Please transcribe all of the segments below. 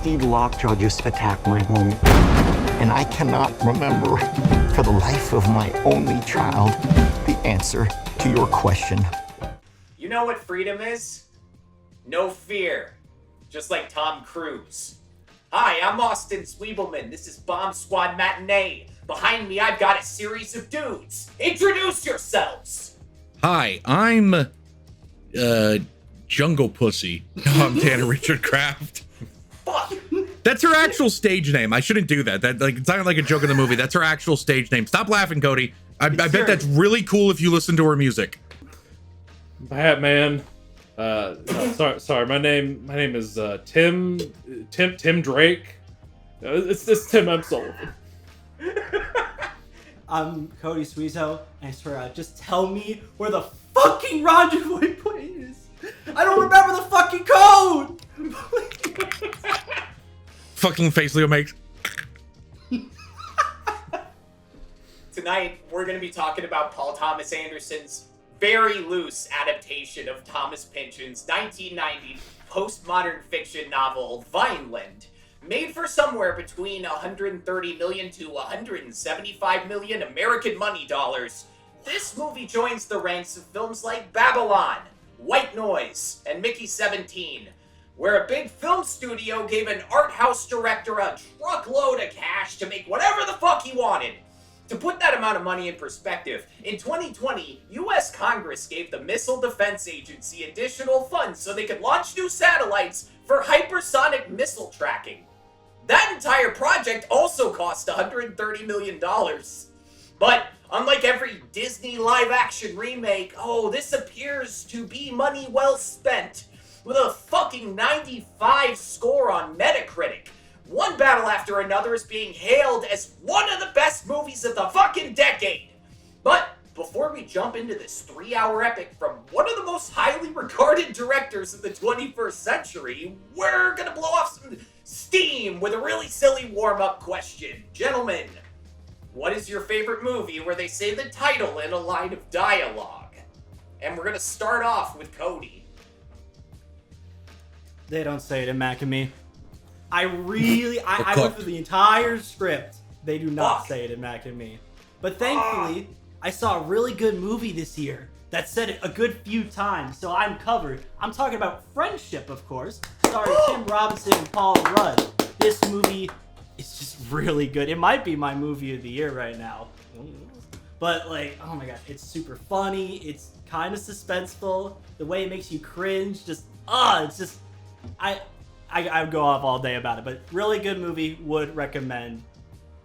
Steve Lockjaw just attacked my home. And I cannot remember, for the life of my only child, the answer to your question. You know what freedom is? No fear. Just like Tom Cruise. Hi, I'm Austin Sweebelman. This is Bomb Squad Matinee. Behind me, I've got a series of dudes. Introduce yourselves. Hi, I'm Jungle Pussy. No, I'm Tanner Richard Kraft. Fuck. That's her actual stage name. I shouldn't do that. That like it sounded like a joke in the movie. That's her actual stage name. Stop laughing, Cody. I bet that's really cool if you listen to her music. Batman. No, sorry. My name is Tim Drake. It's Tim M. Sullivan. I'm Cody Sweezo, and I swear, just tell me where the fucking rendezvous point is. I don't remember the fucking code. Fucking face Leo makes. Tonight, we're going to be talking about Paul Thomas Anderson's very loose adaptation of Thomas Pynchon's 1990 postmodern fiction novel, Vineland, made for somewhere between 130 million to 175 million American money dollars. This movie joins the ranks of films like Babylon, White Noise, and Mickey 17, where a big film studio gave an art house director a truckload of cash to make whatever the fuck he wanted. To put that amount of money in perspective, in 2020, U.S. Congress gave the Missile Defense Agency additional funds so they could launch new satellites for hypersonic missile tracking. That entire project also cost $130 million. But unlike every Disney live-action remake, this appears to be money well spent. With a fucking 95 score on Metacritic, one battle after another is being hailed as one of the best movies of the fucking decade. But before we jump into this 3-hour epic from one of the most highly regarded directors of the 21st century, we're gonna blow off some steam with a really silly warm-up question. Gentlemen, what is your favorite movie where they say the title in a line of dialogue? And we're gonna start off with Cody. They don't say it in Mac and Me. I went through the entire script. They do not say it in Mac and Me. But thankfully, I saw a really good movie this year that said it a good few times, so I'm covered. I'm talking about Friendship, of course, starring Tim Robinson and Paul Rudd. This movie is just really good. It might be my movie of the year right now. But oh my god, it's super funny. It's kind of suspenseful. The way it makes you cringe, I would go off all day about it, but really good movie, would recommend.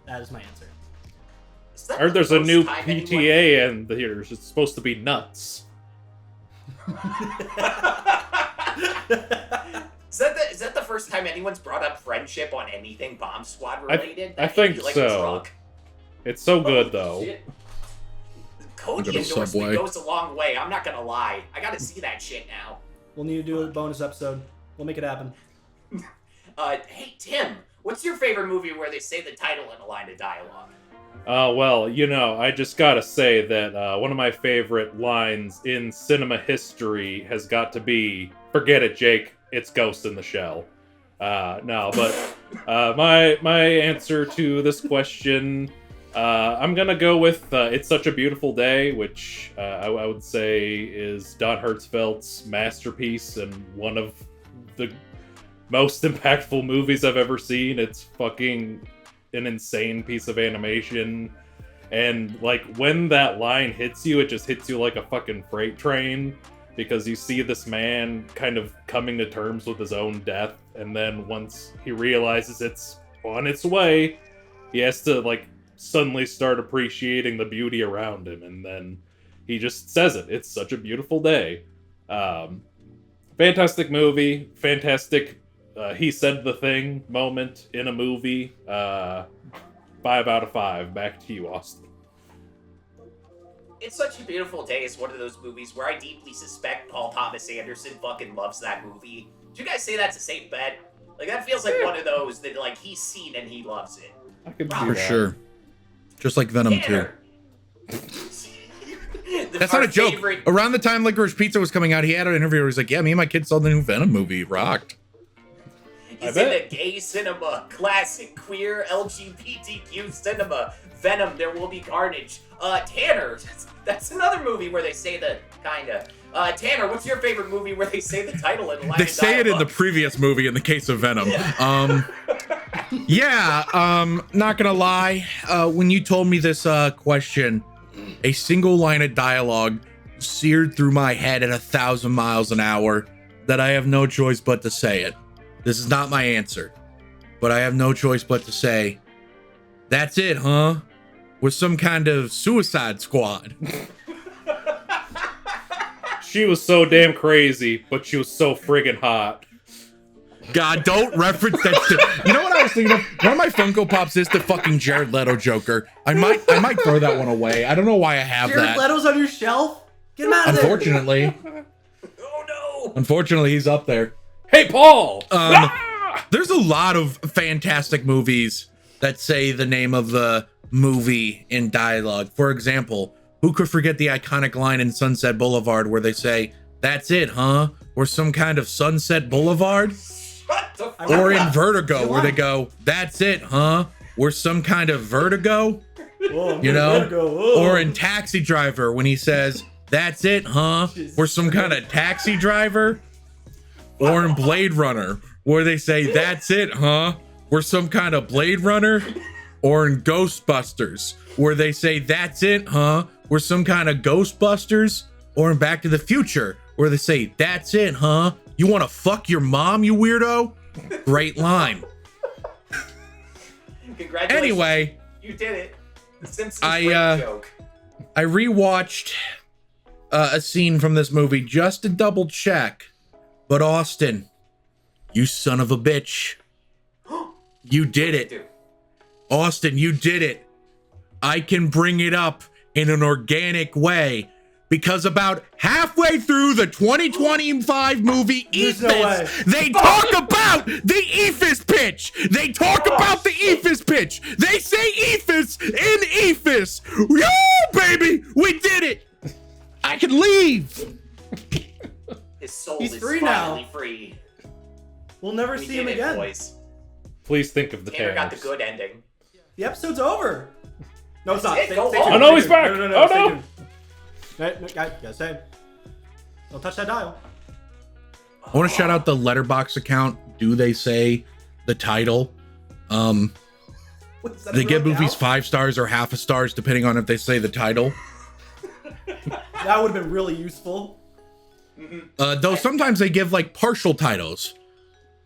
That is my answer. I heard there's a new PTA in the theaters. It's supposed to be nuts. Is that the first time anyone's brought up Friendship on anything Bomb Squad related? I think so. It's so good, though. Shit. Cody endorsement goes a long way. I'm not gonna lie. I gotta see that shit now. We'll need to do a bonus episode. We'll make it happen. Hey, Tim, what's your favorite movie where they say the title in a line of dialogue? Well, I just gotta say that one of my favorite lines in cinema history has got to be, forget it, Jake, it's Ghost in the Shell. My answer to this question, I'm gonna go with It's Such a Beautiful Day, which I would say is Don Hertzfeldt's masterpiece and one of the most impactful movies I've ever seen. It's fucking an insane piece of animation. And when that line hits you, it just hits you like a fucking freight train, because you see this man kind of coming to terms with his own death, and then once he realizes it's on its way, he has to suddenly start appreciating the beauty around him, and then he just says it. It's such a beautiful day. Fantastic movie, fantastic he said the thing moment in a movie. 5 out of 5. Back to you, Austin. It's Such a Beautiful Day is one of those movies where I deeply suspect Paul Thomas Anderson fucking loves that movie. Did you guys say that's a safe bet? That feels like one of those that he's seen and he loves it. I could for sure. Just like Venom 2. That's not a joke. Around the time Licorice Pizza was coming out, he had an interview where he's like, yeah, me and my kids saw the new Venom movie. It rocked. is in a gay cinema, classic queer LGBTQ cinema. Venom, There Will Be Carnage. Tanner, that's another movie where they say the kinda. Tanner, what's your favorite movie where they say the title in the line They of say it in the dialogue? previous movie in the case of Venom. Not gonna lie. When you told me this question, a single line of dialogue seared through my head at 1,000 miles an hour that I have no choice but to say it. This is not my answer, but I have no choice but to say, that's it, huh? With some kind of Suicide Squad. She was so damn crazy, but she was so friggin' hot. God, don't reference that shit. You know what I was thinking of? One of my Funko Pops is the fucking Jared Leto Joker. I might throw that one away. I don't know why I have Jared that. Leto's on your shelf? Get him out of there. Unfortunately. Oh no! Unfortunately, he's up there. Hey, Paul! There's a lot of fantastic movies that say the name of the movie in dialogue. For example, who could forget the iconic line in Sunset Boulevard where they say, "That's it, huh?" Or some kind of Sunset Boulevard? Shut the fuck Or in up. Vertigo where they go, "That's it, huh?" Or some kind of vertigo? Whoa, You know? Whoa. Or in Taxi Driver when he says, "That's it, huh?" Or some kind of taxi driver. Or in Blade Runner where they say, "That's it, huh?" Or some kind of Blade Runner. Or in Ghostbusters where they say, "That's it, huh?" Or some kind of Ghostbusters. Or in Back to the Future where they say, "That's it, huh? You want to fuck your mom, you weirdo?" Great line. Congratulations. Anyway, You did it. The Simpsons I, rape uh, joke. I rewatched a scene from this movie just to double check. But Austin, you son of a bitch. You did it. Dude. Austin, you did it. I can bring it up in an organic way because about halfway through the 2025 movie There's no way. EFIS, they talk about the EFIS pitch. They talk about the EFIS pitch. They say EFIS in EFIS. Yo, baby, we did it. I can leave. His soul He's is free now. finally free. We'll never We see did him it, again. boys. Please think of the Tanner got the Tanners. good ending. The episode's over. No, it's not. That's it, go Stay on. tuned. Oh, no, he's Stay tuned. back. No, Oh, stay no. tuned. No, guys, you gotta stay. Don't touch that dial. I want to shout out the Letterbox account. Do they say the title? What, is that a They give real movies count? 5 stars or half a stars depending on if they say the title. That would have been really useful. Though sometimes they give like partial titles.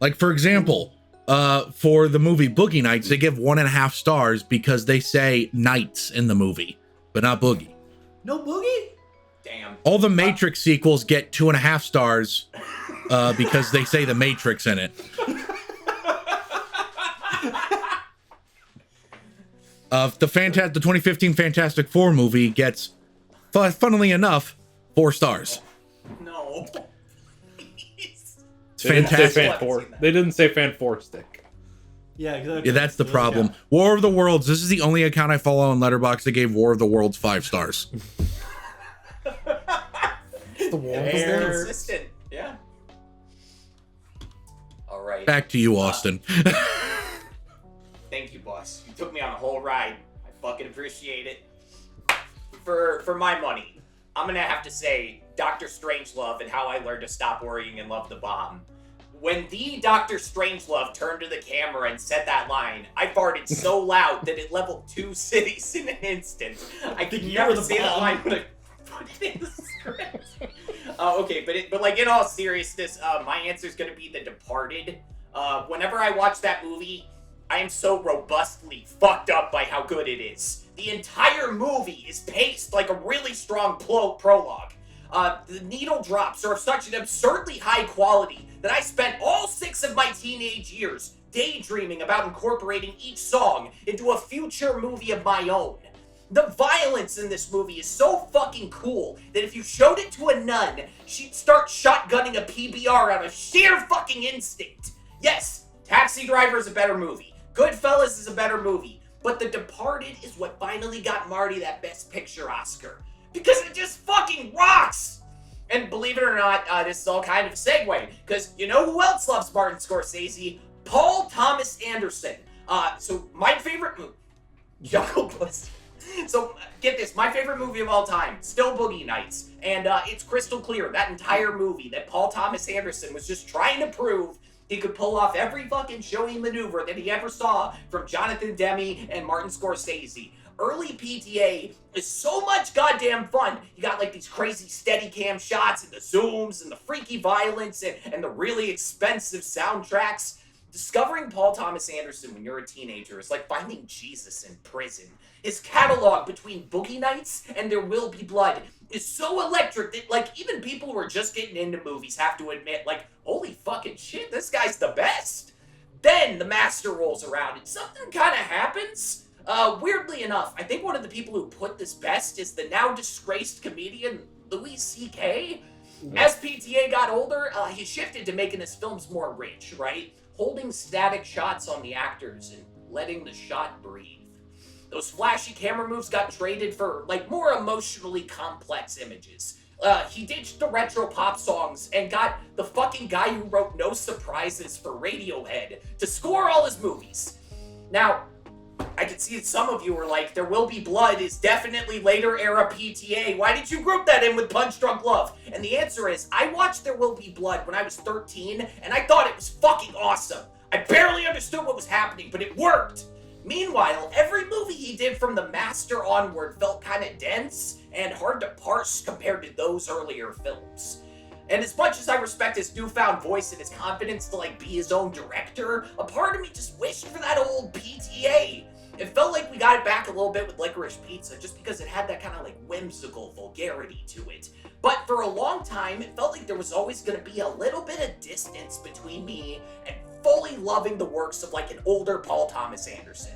Like for example, for the movie Boogie Nights, they give 1.5 stars because they say nights in the movie, but not Boogie. No boogie? Damn. All the Matrix sequels get 2.5 stars because they say the Matrix in it. The 2015 Fantastic Four movie gets, funnily enough, 4 stars. No. Please. It's They didn't say fantastic. Fan Four. They didn't say Fan Four Stick. Yeah, Yeah, that's the problem. War of the Worlds. This is the only account I follow on Letterboxd that gave War of the Worlds 5 stars. The war. Stay consistent. Yeah. All right. Back to you, Austin. Thank you, boss. You took me on a whole ride. I fucking appreciate it. For my money, I'm gonna have to say Dr. Strangelove and How I Learned to Stop Worrying and Love the Bomb. When the Dr. Strangelove turned to the camera and said that line, I farted so loud that it leveled 2 cities in an instant. I could You never were the say that bomb. line, but I put it in the script. Okay, but like in all seriousness, my answer is gonna be The Departed. Whenever I watch that movie, I am so robustly fucked up by how good it is. The entire movie is paced like a really strong prologue. The needle drops are of such an absurdly high quality that I spent all 6 of my teenage years daydreaming about incorporating each song into a future movie of my own. The violence in this movie is so fucking cool that if you showed it to a nun, she'd start shotgunning a PBR out of sheer fucking instinct. Yes, Taxi Driver is a better movie. Goodfellas is a better movie. But The Departed is what finally got Marty that Best Picture Oscar. Because it just fucking rocks! And believe it or not, this is all kind of a segue. Because you know who else loves Martin Scorsese? Paul Thomas Anderson. So my favorite movie, Jungle Pussy. So get this, my favorite movie of all time, still Boogie Nights, and it's crystal clear that entire movie that Paul Thomas Anderson was just trying to prove he could pull off every fucking showy maneuver that he ever saw from Jonathan Demme and Martin Scorsese. Early PTA is so much goddamn fun. You got like these crazy Steadicam shots and the zooms and the freaky violence and the really expensive soundtracks. Discovering Paul Thomas Anderson when you're a teenager is like finding Jesus in prison. His catalog between Boogie Nights and There Will Be Blood is so electric that, like, even people who are just getting into movies have to admit, like, holy fucking shit, this guy's the best. Then the master rolls around and something kind of happens. Weirdly enough, I think one of the people who put this best is the now disgraced comedian Louis C.K. As PTA got older, he shifted to making his films more rich, right? Holding static shots on the actors and letting the shot breathe. Those flashy camera moves got traded for, like, more emotionally complex images. He ditched the retro pop songs and got the fucking guy who wrote No Surprises for Radiohead to score all his movies. Now, I can see that some of you are like, There Will Be Blood is definitely later era PTA. Why did you group that in with Punch Drunk Love? And the answer is, I watched There Will Be Blood when I was 13, and I thought it was fucking awesome. I barely understood what was happening, but it worked. Meanwhile, every movie he did from The Master onward felt kind of dense and hard to parse compared to those earlier films. And as much as I respect his newfound voice and his confidence to, like, be his own director, a part of me just wished for that old PTA. It felt like we got it back a little bit with Licorice Pizza, just because it had that kind of, like, whimsical vulgarity to it. But for a long time, it felt like there was always going to be a little bit of distance between me and fully loving the works of, like, an older Paul Thomas Anderson.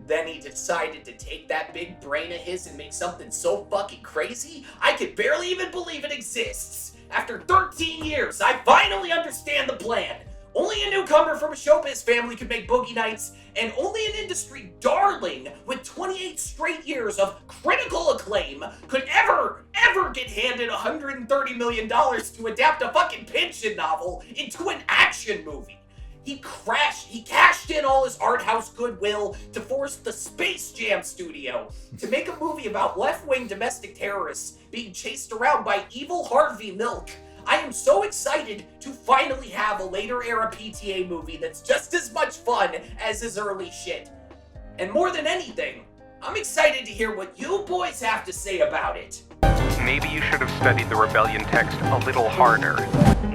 Then he decided to take that big brain of his and make something so fucking crazy, I could barely even believe it exists. After 13 years, I finally understand the plan. Only a newcomer from a showbiz family could make Boogie Nights, and only an industry darling with 28 straight years of critical acclaim could ever get handed $130 million to adapt a fucking pension novel into an action movie. He cashed in all his art house goodwill to force the Space Jam studio to make a movie about left-wing domestic terrorists being chased around by evil Harvey Milk. I am so excited to finally have a later era PTA movie that's just as much fun as his early shit. And more than anything, I'm excited to hear what you boys have to say about it. Maybe you should have studied the rebellion text a little harder.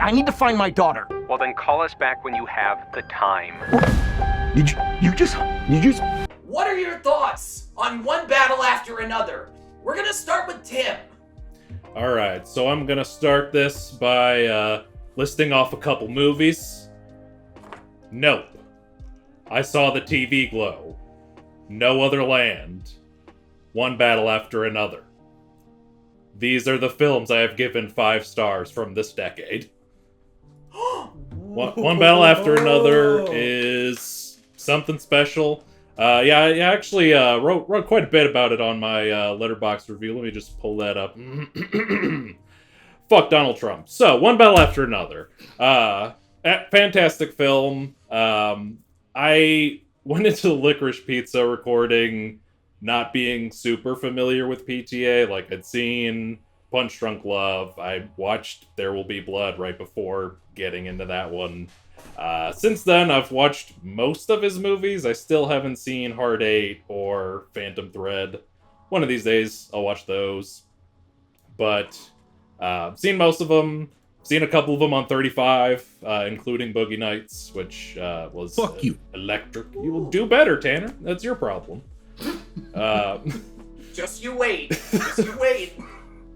I need to find my daughter. Well, then call us back when you have the time. You just... What are your thoughts on one battle after another? We're gonna start with Tim. Alright, so I'm gonna start this by listing off a couple movies. Nope. I Saw the TV Glow. No Other Land. One Battle After Another. These are the films I have given 5 stars from this decade. One Battle After Another is something special. I actually wrote quite a bit about it on my Letterboxd review. Let me just pull that up. Fuck Donald Trump. So, One Battle After Another. Fantastic film. I went into the Licorice Pizza recording not being super familiar with PTA. Like, I'd seen Punch Drunk Love. I watched There Will Be Blood right before getting into that one. Since then, I've watched most of his movies. I still haven't seen Hard 8 or Phantom Thread. One of these days, I'll watch those. But, seen most of them. Seen a couple of them on 35, including Boogie Nights, which was Fuck you. Electric. You will do better, Tanner. That's your problem. Just you wait. Just you wait.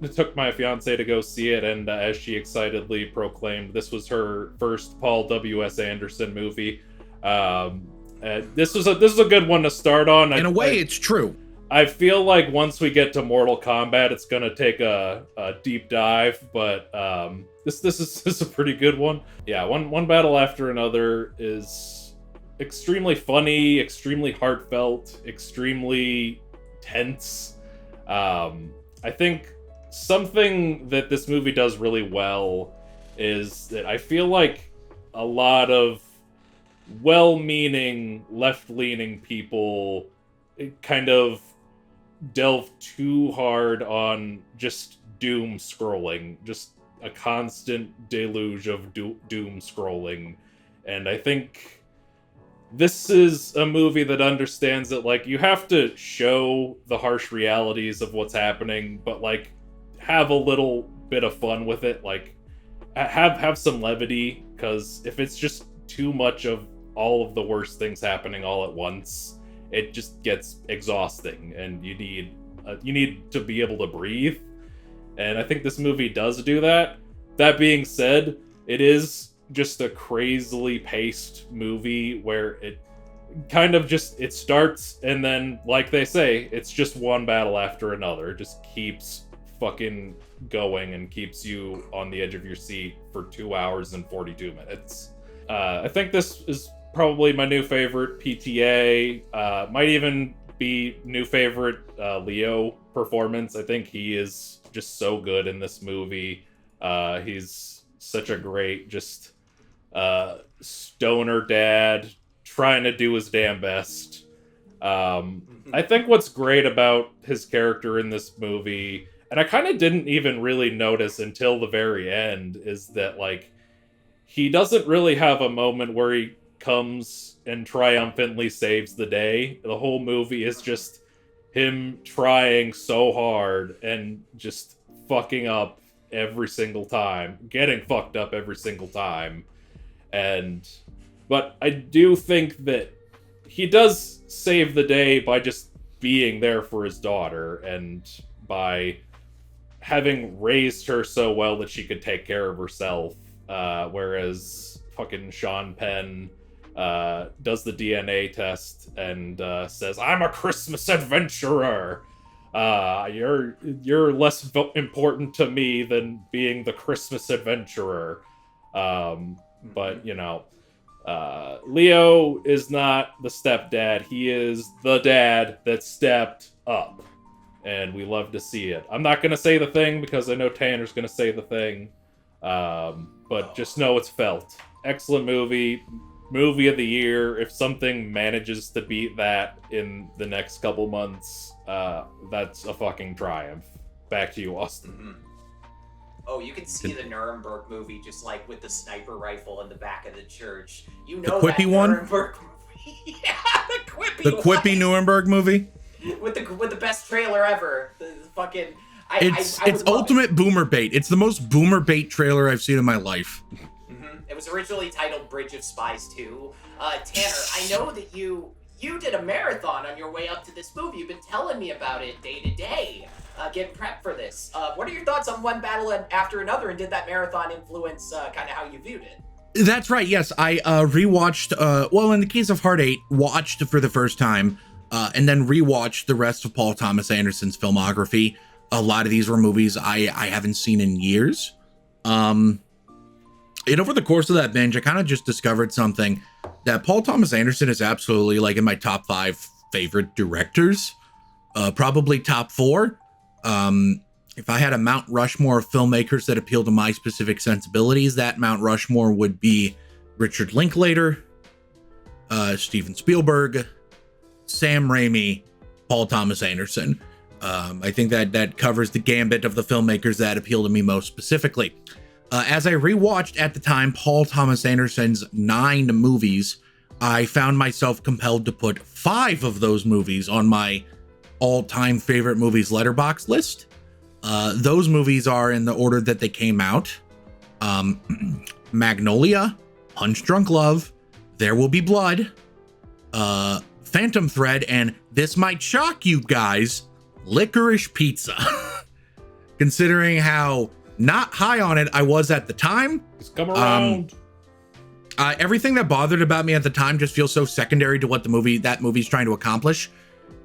I took my fiance to go see it, and as she excitedly proclaimed, this was her first Paul W.S. Anderson movie. This is a good one to start on. In a way, it's true. I feel like once we get to Mortal Kombat, it's gonna take a deep dive, but this is a pretty good one. Yeah, one Battle After Another is extremely funny, extremely heartfelt, extremely tense. I think something that this movie does really well is that I feel like a lot of well-meaning, left-leaning people kind of delve too hard on just doom scrolling, just a constant deluge of doom scrolling. And I think this is a movie that understands that, like, you have to show the harsh realities of what's happening, but, like, have a little bit of fun with it. Like, have some levity, because if it's just too much of all of the worst things happening all at once, it just gets exhausting, and you need to be able to breathe. And I think this movie does do that. That being said, it is just a crazily paced movie where it kind of just, it starts and then, like they say, it's just one battle after another. It just keeps fucking going and keeps you on the edge of your seat for 2 hours and 42 minutes. I think this is probably my new favorite PTA. Might even be new favorite Leo performance. I think he is just so good in this movie. He's such a great, just stoner dad trying to do his damn best. I think what's great about his character in this movie, and I kind of didn't even really notice until the very end, is that, like, he doesn't really have a moment where he comes and triumphantly saves the day. The whole movie is just him trying so hard and just fucking up every single time, getting fucked up every single time. But I do think that he does save the day by just being there for his daughter and by having raised her so well that she could take care of herself. Whereas fucking Sean Penn does the DNA test and says, "I'm a Christmas adventurer. You're less important to me than being the Christmas adventurer." But, you know, Leo is not the stepdad. He is the dad that stepped up. And we love to see it. I'm not going to say the thing because I know Tanner's going to say the thing. But just know it's felt. Excellent movie. Movie of the year. If something manages to beat that in the next couple months, that's a fucking triumph. Back to you, Austin. Mm-hmm. Oh, you can see the Nuremberg movie just like with the sniper rifle in the back of the church. You know the quippy that one? Nuremberg movie. Yeah, the quippy The quippy one. Nuremberg movie? With the best trailer ever. The fucking It's I would love ultimate boomer bait. It's the most boomer bait trailer I've seen in my life. Mm-hmm. It was originally titled Bridge of Spies 2. Tanner, I know that you did a marathon on your way up to this movie. You've been telling me about it day to day, getting prepped for this. What are your thoughts on one battle after another, and did that marathon influence kind of how you viewed it? That's right, yes. I rewatched, well, in the case of Heart 8, watched for the first time, and then rewatched the rest of Paul Thomas Anderson's filmography. A lot of these were movies I haven't seen in years. And over the course of that binge, I kind of just discovered something, that Paul Thomas Anderson is absolutely like in my top 5 favorite directors, probably top 4. If I had a Mount Rushmore of filmmakers that appeal to my specific sensibilities, that Mount Rushmore would be Richard Linklater, Steven Spielberg, Sam Raimi, Paul Thomas Anderson. I think that covers the gambit of the filmmakers that appeal to me most specifically. As I rewatched at the time Paul Thomas Anderson's 9 movies, I found myself compelled to put 5 of those movies on my all-time favorite movies letterbox list. Those movies are in the order that they came out. Magnolia, Punch Drunk Love, There Will Be Blood, Phantom Thread, and this might shock you guys, Licorice Pizza. Considering how not high on it I was at the time. Just come around. Everything that bothered about me at the time just feels so secondary to what that movie's trying to accomplish.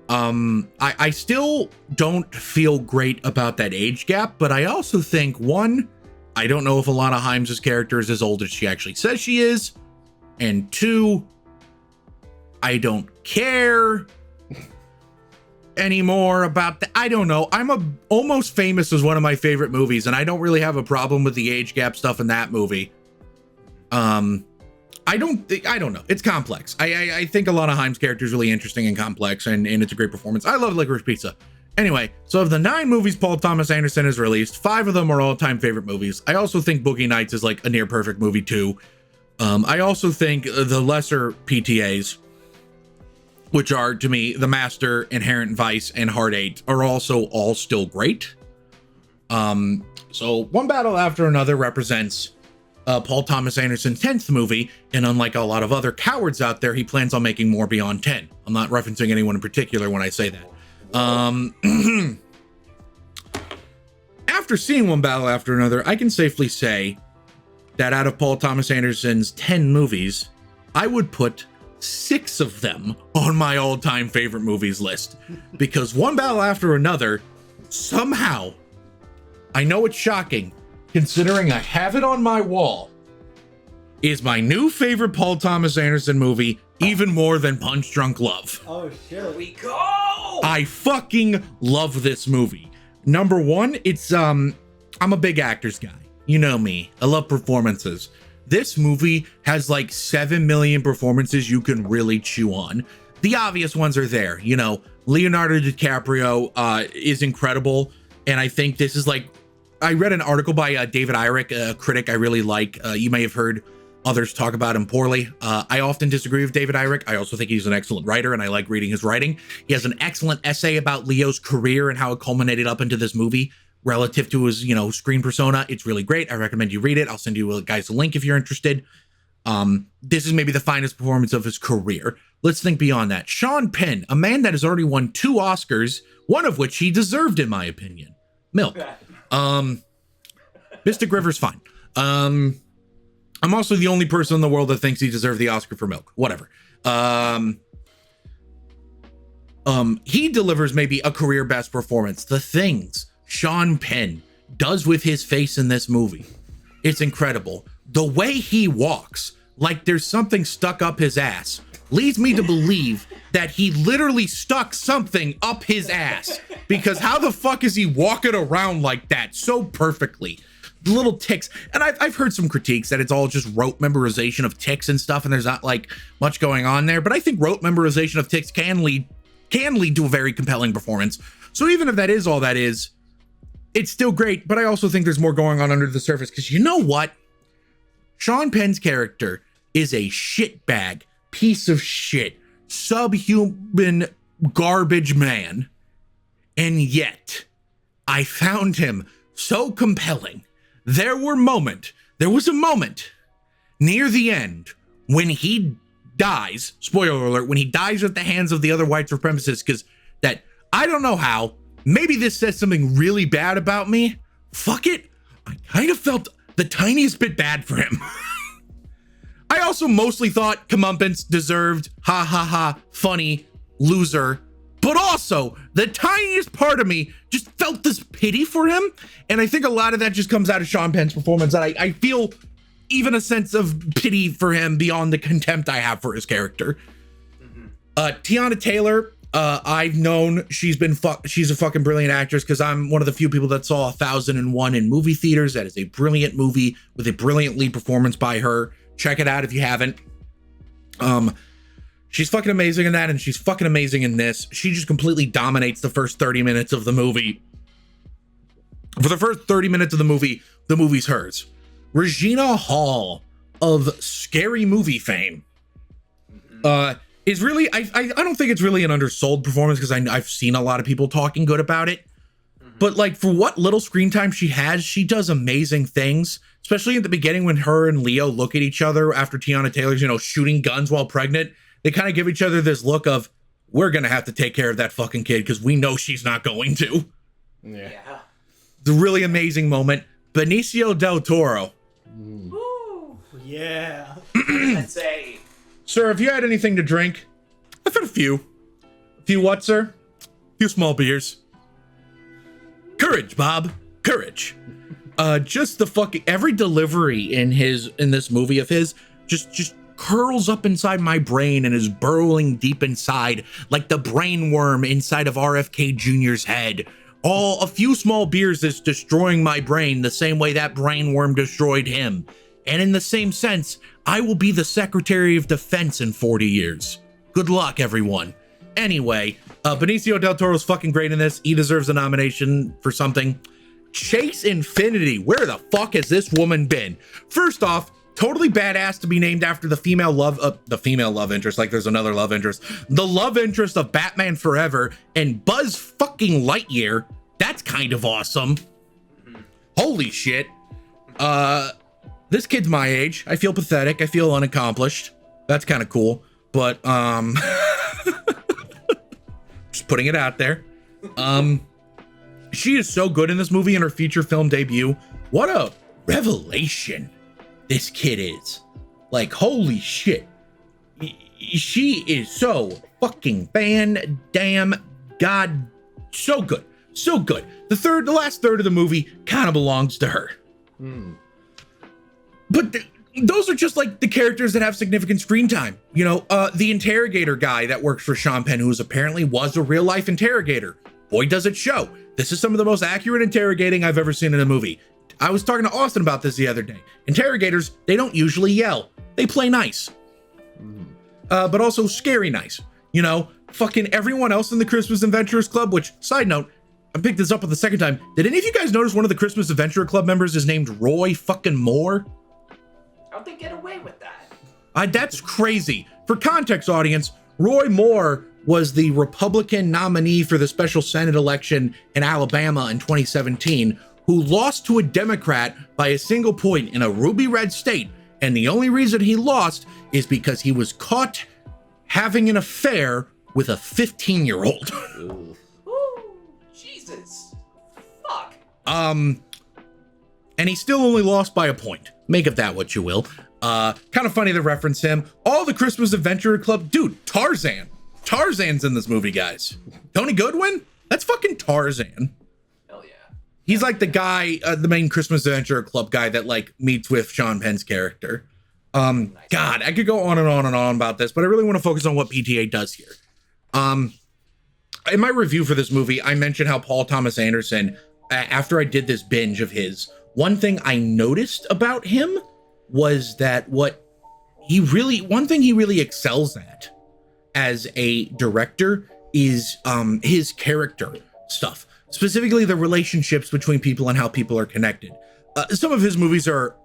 I still don't feel great about that age gap, but I also think, one, I don't know if Alana Haim's character is as old as she actually says she is, and 2, I don't care anymore about that. I don't know. Almost Famous is one of my favorite movies, and I don't really have a problem with the age gap stuff in that movie. I don't know. It's complex. I think a lot of Haim's character is really interesting and complex, and it's a great performance. I love Licorice Pizza. Anyway, so of the 9 movies Paul Thomas Anderson has released, 5 of them are all-time favorite movies. I also think Boogie Nights is like a near perfect movie too. I also think the lesser PTAs, which are to me The Master, Inherent Vice, and Hard 8, are also all still great. So One Battle After Another represents Paul Thomas Anderson's 10th movie, and unlike a lot of other cowards out there, he plans on making more beyond 10. I'm not referencing anyone in particular when I say that. After seeing One Battle After Another, I can safely say that out of Paul Thomas Anderson's 10 movies, I would put 6 of them on my all-time favorite movies list, because One Battle After Another, somehow, I know it's shocking, considering I have it on my wall, is my new favorite Paul Thomas Anderson movie, even more than Punch Drunk Love. Oh, shit. Here we go! I fucking love this movie. Number one, it's, I'm a big actors guy. You know me. I love performances. This movie has like 7 million performances you can really chew on. The obvious ones are there. You know, Leonardo DiCaprio is incredible. And I think this is like, I read an article by David Irick, a critic I really like. You may have heard others talk about him poorly. I often disagree with David Irick. I also think he's an excellent writer, and I like reading his writing. He has an excellent essay about Leo's career and how it culminated up into this movie relative to his, screen persona. It's really great. I recommend you read it. I'll send you guys a link if you're interested. This is maybe the finest performance of his career. Let's think beyond that. Sean Penn, a man that has already won 2 Oscars, one of which he deserved, in my opinion. Milk. Mystic River's fine. I'm also the only person in the world that thinks he deserved the Oscar for Milk. Whatever. He delivers maybe a career best performance. The things Sean Penn does with his face in this movie, it's incredible. The way he walks, like there's something stuck up his ass, leads me to believe that he literally stuck something up his ass. Because how the fuck is he walking around like that so perfectly? The little ticks, and I've heard some critiques that it's all just rote memorization of ticks and stuff, and there's not like much going on there. But I think rote memorization of ticks can lead to a very compelling performance. So even if that is all that is, it's still great. But I also think there's more going on under the surface, because you know what? Sean Penn's character is a shitbag, piece of shit, subhuman garbage man, and yet I found him so compelling. There was a moment near the end when he dies, spoiler alert, when he dies at the hands of the other white supremacists, because that, I don't know how, maybe this says something really bad about me. Fuck it. I kind of felt the tiniest bit bad for him. I also mostly thought comeuppance deserved, ha ha ha, funny, loser. But also, the tiniest part of me just felt this pity for him. And I think a lot of that just comes out of Sean Penn's performance. That I feel even a sense of pity for him beyond the contempt I have for his character. Tiana Taylor, I've known she's a fucking brilliant actress, because I'm one of the few people that saw 1001 in movie theaters. That is a brilliant movie with a brilliant lead performance by her. Check it out if you haven't. She's fucking amazing in that, and she's fucking amazing in this. She just completely dominates the first 30 minutes of the movie. For the first 30 minutes of the movie's hers. Regina Hall of Scary Movie fame is really, I don't think it's really an undersold performance, because I've seen a lot of people talking good about it. But like, for what little screen time she has, she does amazing things, especially at the beginning when her and Leo look at each other after Tiana Taylor's, shooting guns while pregnant. They kind of give each other this look of, we're going to have to take care of that fucking kid because we know she's not going to. Yeah. It's a really amazing moment. Benicio del Toro. Ooh, yeah. I'd say, Sir, have you had anything to drink? I've had a few. A few what, sir? A few small beers. Courage, Bob. Courage. Just the fucking, every delivery in this movie of his just curls up inside my brain and is burrowing deep inside like the brain worm inside of RFK Jr.'s head. A few small beers is destroying my brain the same way that brain worm destroyed him. And in the same sense, I will be the Secretary of Defense in 40 years. Good luck, everyone. Anyway, Benicio del Toro's fucking great in this. He deserves a nomination for something. Chase Infinity. Where the fuck has this woman been? First off, totally badass to be named after the female love interest, like there's another love interest. The love interest of Batman Forever and Buzz fucking Lightyear. That's kind of awesome. Holy shit. This kid's my age. I feel pathetic. I feel unaccomplished. That's kind of cool. But just putting it out there. She is so good in this movie in her feature film debut. What a revelation this kid is. Like, holy shit. She is so fucking damn god, so good. So good. The last third of the movie kind of belongs to her. But those are just like the characters that have significant screen time. You know, the interrogator guy that works for Sean Penn, who apparently was a real life interrogator. Boy, does it show. This is some of the most accurate interrogating I've ever seen in a movie. I was talking to Austin about this the other day. Interrogators, they don't usually yell. They play nice. But also scary nice. You know, fucking everyone else in the Christmas Adventurers Club, which, side note, I picked this up for the second time. Did any of you guys notice one of the Christmas Adventurer Club members is named Roy fucking Moore? How'd they get away with that? That's crazy. For context, audience, Roy Moore was the Republican nominee for the special Senate election in Alabama in 2017, who lost to a Democrat by a single point in a ruby red state. And the only reason he lost is because he was caught having an affair with a 15-year-old. Ooh, Jesus. Fuck. And he still only lost by a point. Make of that what you will. Kind of funny to reference him. All the Christmas Adventurer Club, dude, Tarzan. Tarzan's in this movie, guys. Tony Goodwin? That's fucking Tarzan. Hell yeah. He's like the guy, the main Christmas Adventurer Club guy that like meets with Sean Penn's character. God, I could go on and on and on about this, but I really want to focus on what PTA does here. In my review for this movie, I mentioned how Paul Thomas Anderson, after I did this binge of his, one thing I noticed about him was that one thing he really excels at as a director is his character stuff, specifically the relationships between people and how people are connected. Some of his movies are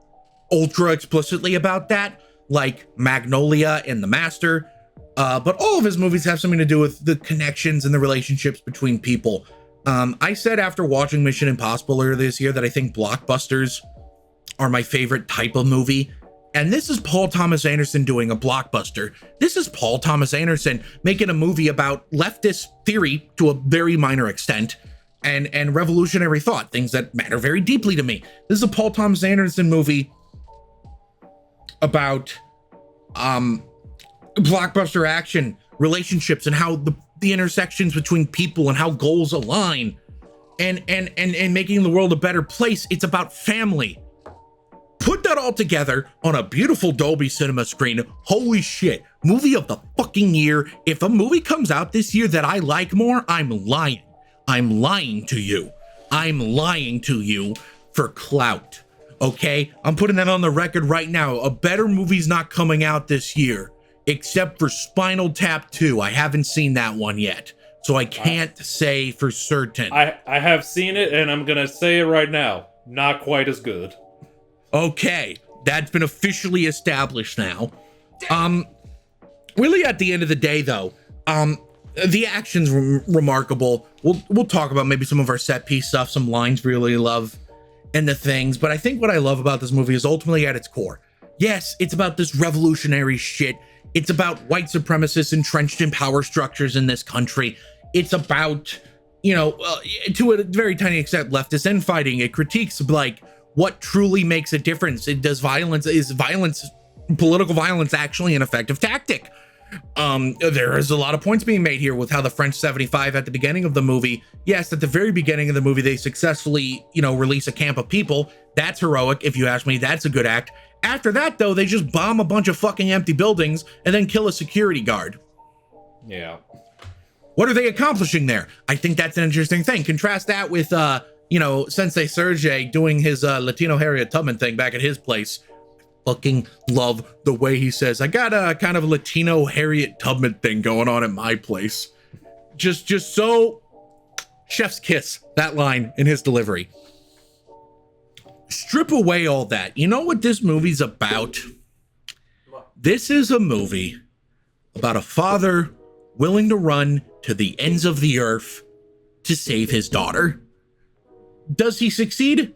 ultra explicitly about that, like Magnolia and The Master, but all of his movies have something to do with the connections and the relationships between people. I said after watching Mission Impossible earlier this year that I think blockbusters are my favorite type of movie. And this is Paul Thomas Anderson doing a blockbuster. This is Paul Thomas Anderson making a movie about leftist theory to a very minor extent and revolutionary thought, things that matter very deeply to me. This is a Paul Thomas Anderson movie about blockbuster action, relationships, and how the intersections between people and how goals align and making the world a better place. It's about family. Put that all together on a beautiful Dolby Cinema screen. Holy shit. Movie of the fucking year. If a movie comes out this year that I like more, I'm lying. I'm lying to you. I'm lying to you for clout. Okay? I'm putting that on the record right now. A better movie's not coming out this year, except for Spinal Tap 2. I haven't seen that one yet, so I can't say for certain. I have seen it, and I'm gonna say it right now. Not quite as good. Okay, that's been officially established now. Really at the end of the day though, the action's remarkable. We'll talk about maybe some of our set piece stuff, some lines we really love and the things, but I think what I love about this movie is ultimately at its core. Yes, it's about this revolutionary shit. It's about white supremacists entrenched in power structures in this country. It's about, to a very tiny extent, leftist infighting. It critiques like what truly makes a difference. Is political violence actually an effective tactic? There is a lot of points being made here with how the French 75 at the beginning of the movie, yes, at the very beginning of the movie, they successfully, release a camp of people. That's heroic. If you ask me, that's a good act. After that, though, they just bomb a bunch of fucking empty buildings and then kill a security guard. Yeah. What are they accomplishing there? I think that's an interesting thing. Contrast that with, Sensei Sergei doing his Latino Harriet Tubman thing back at his place. fucking love the way he says, I got a kind of Latino Harriet Tubman thing going on at my place. Just so chef's kiss, that line in his delivery. Strip away all that. You know what this movie's about? This is a movie about a father willing to run to the ends of the earth to save his daughter. Does he succeed?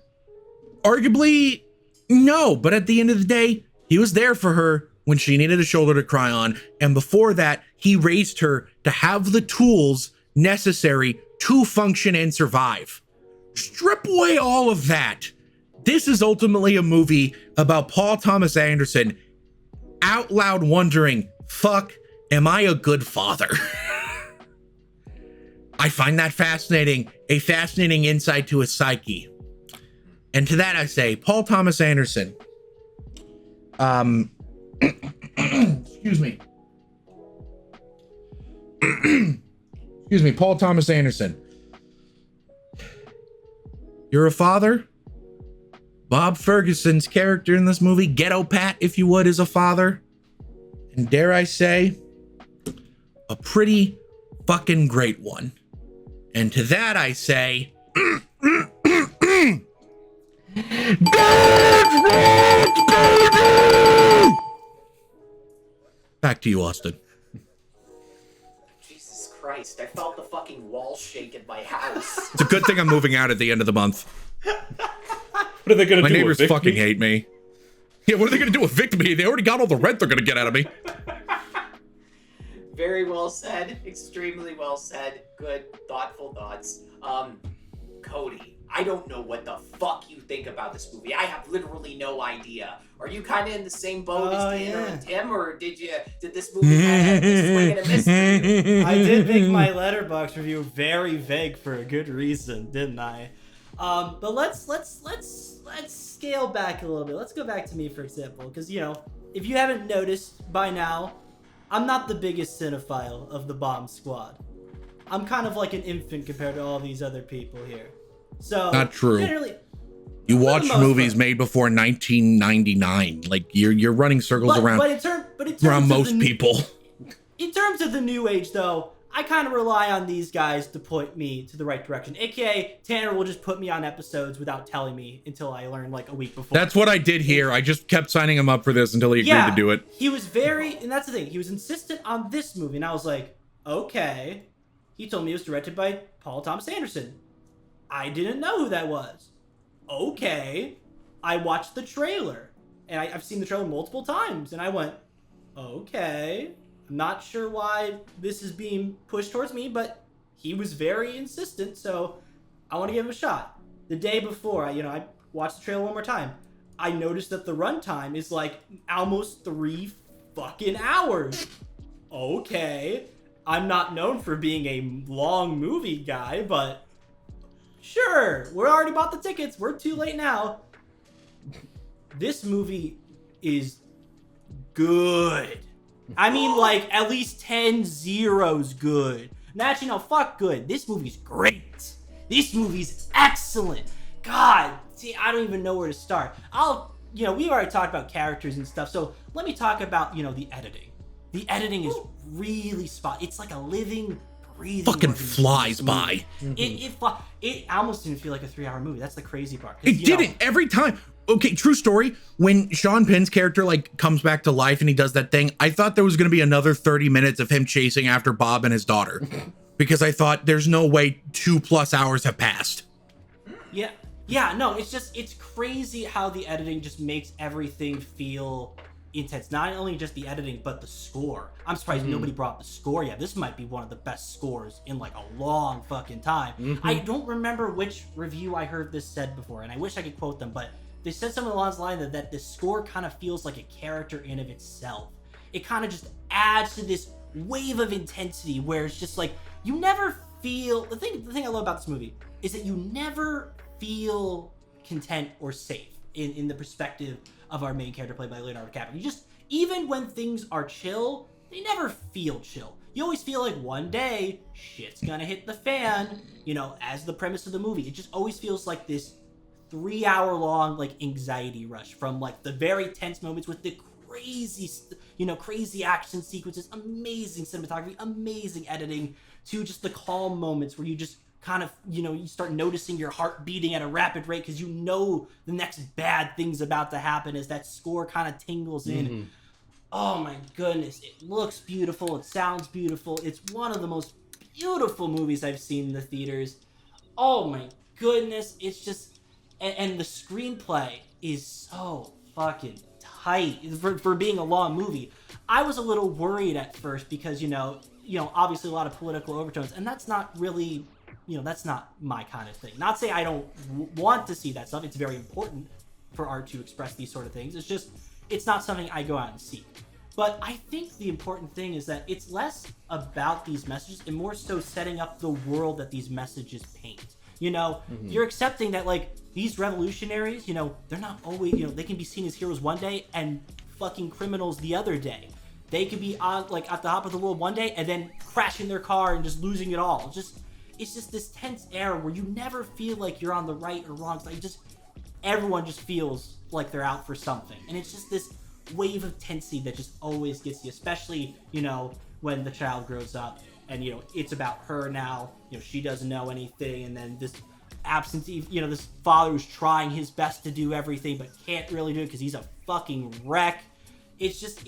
Arguably, no. But at the end of the day, he was there for her when she needed a shoulder to cry on. And before that, he raised her to have the tools necessary to function and survive. Strip away all of that. This is ultimately a movie about Paul Thomas Anderson out loud wondering, fuck, am I a good father? I find that fascinating, a fascinating insight to his psyche. And to that I say, Paul Thomas Anderson, excuse me. Excuse me, Paul Thomas Anderson. You're a father. Bob Ferguson's character in this movie, Ghetto Pat, if you would, is a father. And dare I say, a pretty fucking great one. And to that I say, back to you, Austin. Jesus Christ, I felt the fucking wall shake in my house. It's a good thing I'm moving out at the end of the month. What are they gonna do? My neighbors evict fucking me? hate me. Yeah, what are they gonna do? Evict me? They already got all the rent they're gonna get out of me. Very well said. Extremely well said. Good, thoughtful thoughts. Cody, I don't know what the fuck you think about this movie. I have literally no idea. Are you kind of in the same boat as Tanner and Tim, or did this movie kind of swing and a miss for you? I did make my Letterboxd review very vague for a good reason, didn't I? But let's scale back a little bit. Let's go back to me, for example, because, you know, if you haven't noticed by now, I'm not the biggest cinephile of the Bomb Squad. I'm kind of like an infant compared to all these other people here. So Not true. Generally, You watch most movies part. made before 1999. Like you're running circles around in terms around of most people. In terms of the new age, though, I kind of rely on these guys to point me to the right direction. AKA, Tanner will just put me on episodes without telling me until I learn like a week before. That's what I did here. I just kept signing him up for this until he agreed to do it. He was and that's the thing, he was insistent on this movie, and I was like, okay. He told me it was directed by Paul Thomas Anderson. I didn't know who that was. Okay. I watched the trailer, and I've seen the trailer multiple times, and I went, okay. I'm not sure why this is being pushed towards me, but he was very insistent, so I want to give him a shot. The day before, I watched the trailer one more time. I noticed that the runtime is like almost 3 fucking hours. Okay. I'm not known for being a long movie guy, but sure, we're already bought the tickets. We're too late now. This movie is good. I mean, like, at least 10 zeros good. And actually, no, fuck good. This movie's great. This movie's excellent. God, see, I don't even know where to start. We've already talked about characters and stuff, so let me talk about, the editing. The editing is really spot. It's like a living, breathing. Fucking flies by. It almost didn't feel like a 3-hour movie. That's the crazy part. It didn't every time. Okay, true story. When Sean Penn's character comes back to life and he does that thing, I thought there was going to be another 30 minutes of him chasing after Bob and his daughter, because I thought there's no way 2+ hours have passed. Yeah, no, it's crazy how the editing just makes everything feel intense. Not only just the editing, but the score. I'm surprised nobody brought up the score yet. This might be one of the best scores in like a long fucking time. I don't remember which review I heard this said before, and I wish I could quote them, but they said something along the line that this score kind of feels like a character in of itself. It kind of just adds to this wave of intensity where it's just like, you never feel... The thing I love about this movie is that you never feel content or safe in the perspective of our main character played by Leonardo DiCaprio. You just, even when things are chill, they never feel chill. You always feel like one day shit's gonna hit the fan, as the premise of the movie. It just always feels like this 3-hour long like anxiety rush from like the very tense moments with the crazy action sequences, amazing cinematography, amazing editing, to just the calm moments where you just kind of, you start noticing your heart beating at a rapid rate because the next bad thing's about to happen as that score kind of tingles in. Mm-hmm. Oh my goodness, it looks beautiful, it sounds beautiful, it's one of the most beautiful movies I've seen in the theaters. Oh my goodness, it's just, and the screenplay is so fucking tight for being a long movie. I was a little worried at first because, obviously a lot of political overtones, and that's not really, that's not my kind of thing. Not say I don't want to see that stuff, it's very important for art to express these sort of things, it's just, it's not something I go out and seek. But I think the important thing is that it's less about these messages and more so setting up the world that these messages paint. You're accepting that, like, these revolutionaries, they're not always, they can be seen as heroes one day and fucking criminals the other day. They could be on, like, at the top of the world one day and then crashing their car and just losing it all. It's just this tense era where you never feel like you're on the right or wrong side. Everyone just feels like they're out for something. And it's just this wave of tensity that just always gets you, especially, when the child grows up and, it's about her now, she doesn't know anything. And then this absentee, this father who's trying his best to do everything, but can't really do it because he's a fucking wreck. It just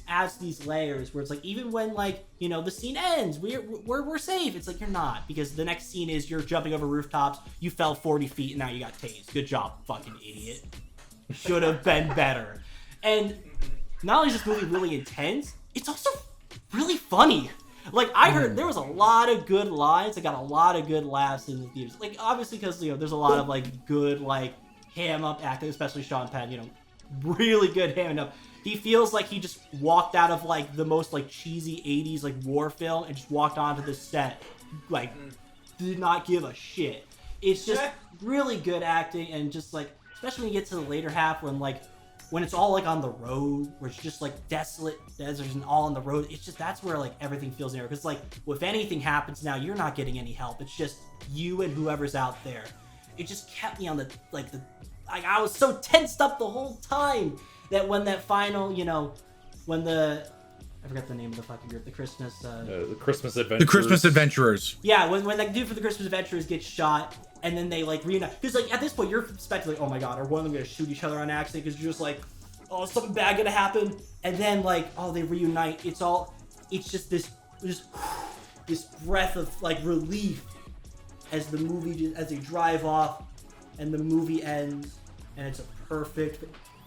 adds these layers where it's like, even when, like, the scene ends, we're safe. It's like, you're not, because the next scene is you're jumping over rooftops, you fell 40 feet, and now you got tased. Good job, fucking idiot. Should have been better. And not only is this movie really intense, it's also really funny. Like, I heard there was a lot of good lines. I got a lot of good laughs in the theaters. Like, obviously, because, there's a lot of, like, good, like, ham-up acting, especially Sean Penn, really good hamming up. He feels like he just walked out of, like, the most, like, cheesy 80s, like, war film and just walked onto the set, like, did not give a shit. It's just really good acting, and just, like, especially when you get to the later half when it's all, like, on the road, where it's just, like, desolate deserts and all on the road. It's just, that's where, like, everything feels near. Because, like, if anything happens now, you're not getting any help. It's just you and whoever's out there. It just kept me on I was so tensed up the whole time that when that final, I forgot the name of the fucking group, the Christmas Adventurers. The Christmas Adventurers. Yeah, when that dude for the Christmas Adventurers gets shot, and then they, like, reunite. Because, like, at this point, you're speculating, oh my god, are one of them going to shoot each other on accident? Because you're just like, oh, is something bad going to happen? And then, like, oh, they reunite. It's just this breath of, like, relief as the movie, as they drive off, and the movie ends, and it's a perfect,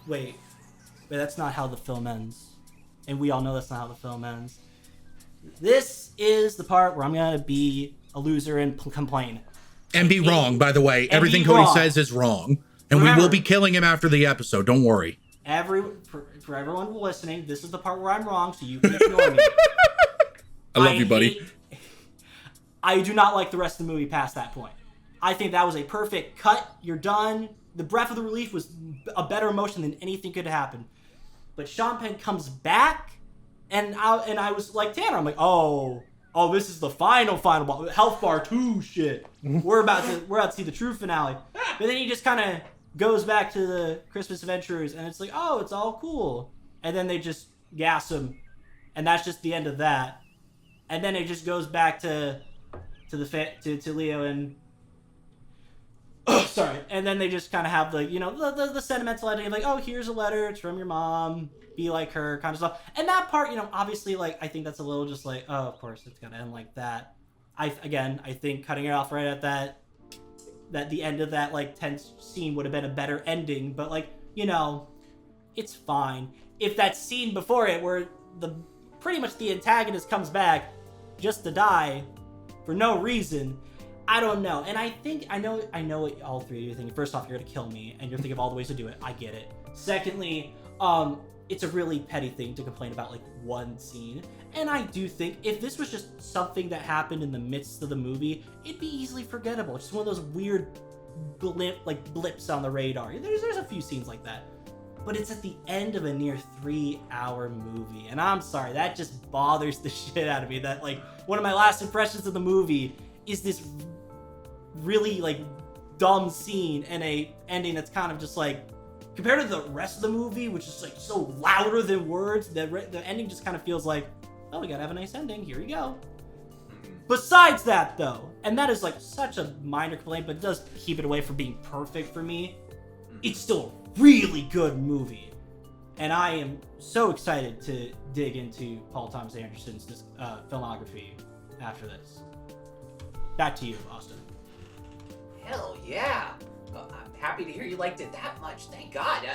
wait, that's not how the film ends. And we all know that's not how the film ends. This is the part where I'm going to be a loser and complain. And be wrong, by the way. Everything Cody says is wrong. And remember, we will be killing him after the episode. Don't worry. For everyone listening, this is the part where I'm wrong, so you can ignore me. I love you, buddy. I do not like the rest of the movie past that point. I think that was a perfect cut. You're done. The breath of the relief was a better emotion than anything could happen. But Sean Penn comes back, and I was like Tanner. I'm like, oh, this is the final health bar 2 shit. We're about to see the true finale. But then he just kind of goes back to the Christmas Adventurers, and it's like, oh, it's all cool. And then they just gas him, and that's just the end of that. And then it just goes back to Leo and. Oh, sorry. And then they just kind of have the sentimental ending of like, oh, here's a letter, it's from your mom, be like her, kind of stuff. And that part, obviously, like, I think that's a little just like, oh, of course it's gonna end like that. I think cutting it off right at that the end of that, like, tense scene would have been a better ending. But, like, it's fine. If that scene before it where pretty much the antagonist comes back just to die for no reason, I don't know. And I think, I know what all three of you are thinking. First off, you're going to kill me, and you're thinking of all the ways to do it. I get it. Secondly, it's a really petty thing to complain about, like, one scene. And I do think if this was just something that happened in the midst of the movie, it'd be easily forgettable. It's just one of those weird blips on the radar. There's a few scenes like that. But it's at the end of a near 3-hour movie. And I'm sorry, that just bothers the shit out of me. That, like, one of my last impressions of the movie is this really, like, dumb scene and a ending that's kind of just like, compared to the rest of the movie, which is like so louder than words, the ending just kind of feels like, oh, we gotta have a nice ending, here we go. Besides that, though, and that is like such a minor complaint, but it does keep it away from being perfect for me, it's still a really good movie. And I am so excited to dig into Paul Thomas Anderson's filmography after this. Back to you, Austin. Hell yeah. I'm happy to hear you liked it that much. Thank God.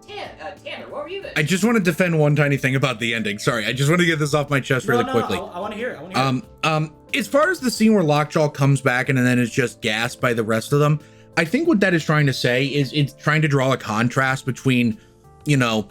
Tanner, what were you I just want to defend one tiny thing about the ending. Sorry, I just want to get this off my chest really quickly. I want to hear it. As far as the scene where Lockjaw comes back and then is just gassed by the rest of them, I think what that is trying to say is it's trying to draw a contrast between, you know,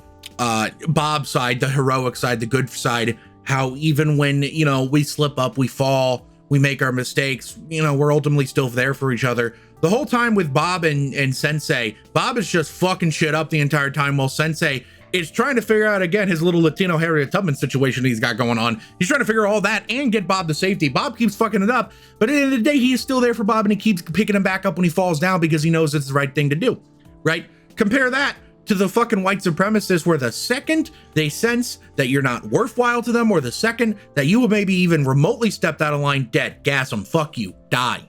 Bob's side, the heroic side, the good side, how even when, you know, we slip up, we fall, we make our mistakes, you know, we're ultimately still there for each other. The whole time with Bob and Sensei, Bob is just fucking shit up the entire time while Sensei is trying to figure out, again, his little Latino Harriet Tubman situation he's got going on. He's trying to figure all that and get Bob to safety. Bob keeps fucking it up, but at the end of the day, he is still there for Bob and he keeps picking him back up when he falls down because he knows it's the right thing to do, right? Compare that to the fucking white supremacists where the second they sense that you're not worthwhile to them or the second that you maybe even remotely stepped out of line, dead, gas them, fuck you, die.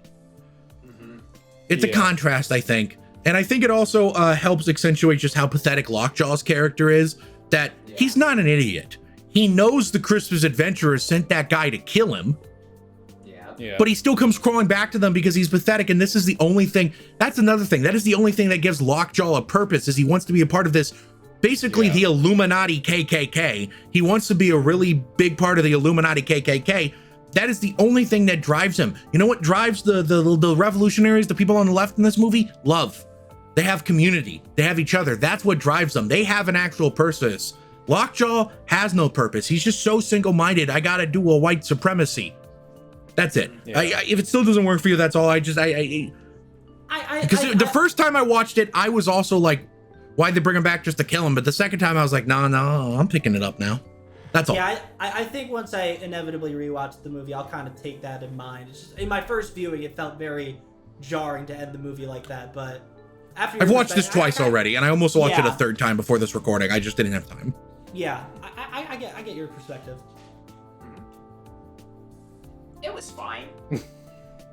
It's a contrast, I think. And I think it also helps accentuate just how pathetic Lockjaw's character is, that he's not an idiot. He knows the Christmas adventurers sent that guy to kill him. But he still comes crawling back to them because he's pathetic, and this is the only thing. That's another thing. That is the only thing that gives Lockjaw a purpose, is he wants to be a part of this, basically the Illuminati KKK. He wants to be a really big part of the Illuminati KKK. That is the only thing that drives him. You know what drives the revolutionaries, the people on the left in this movie? Love. They have community. They have each other. That's what drives them. They have an actual purpose. Lockjaw has no purpose. He's just so single-minded. I gotta do a white supremacy. That's it. If it still doesn't work for you, that's all. Because the first time I watched it, I was also like, why'd they bring him back just to kill him? But the second time I was like, no, I'm picking it up now. That's all. Yeah, I think once I inevitably rewatch the movie, I'll kind of take that in mind. It's just, in my first viewing, it felt very jarring to end the movie like that. But after I've watched this twice already, and I almost watched it a third time before this recording. I just didn't have time. Yeah, I get your perspective. It was fine.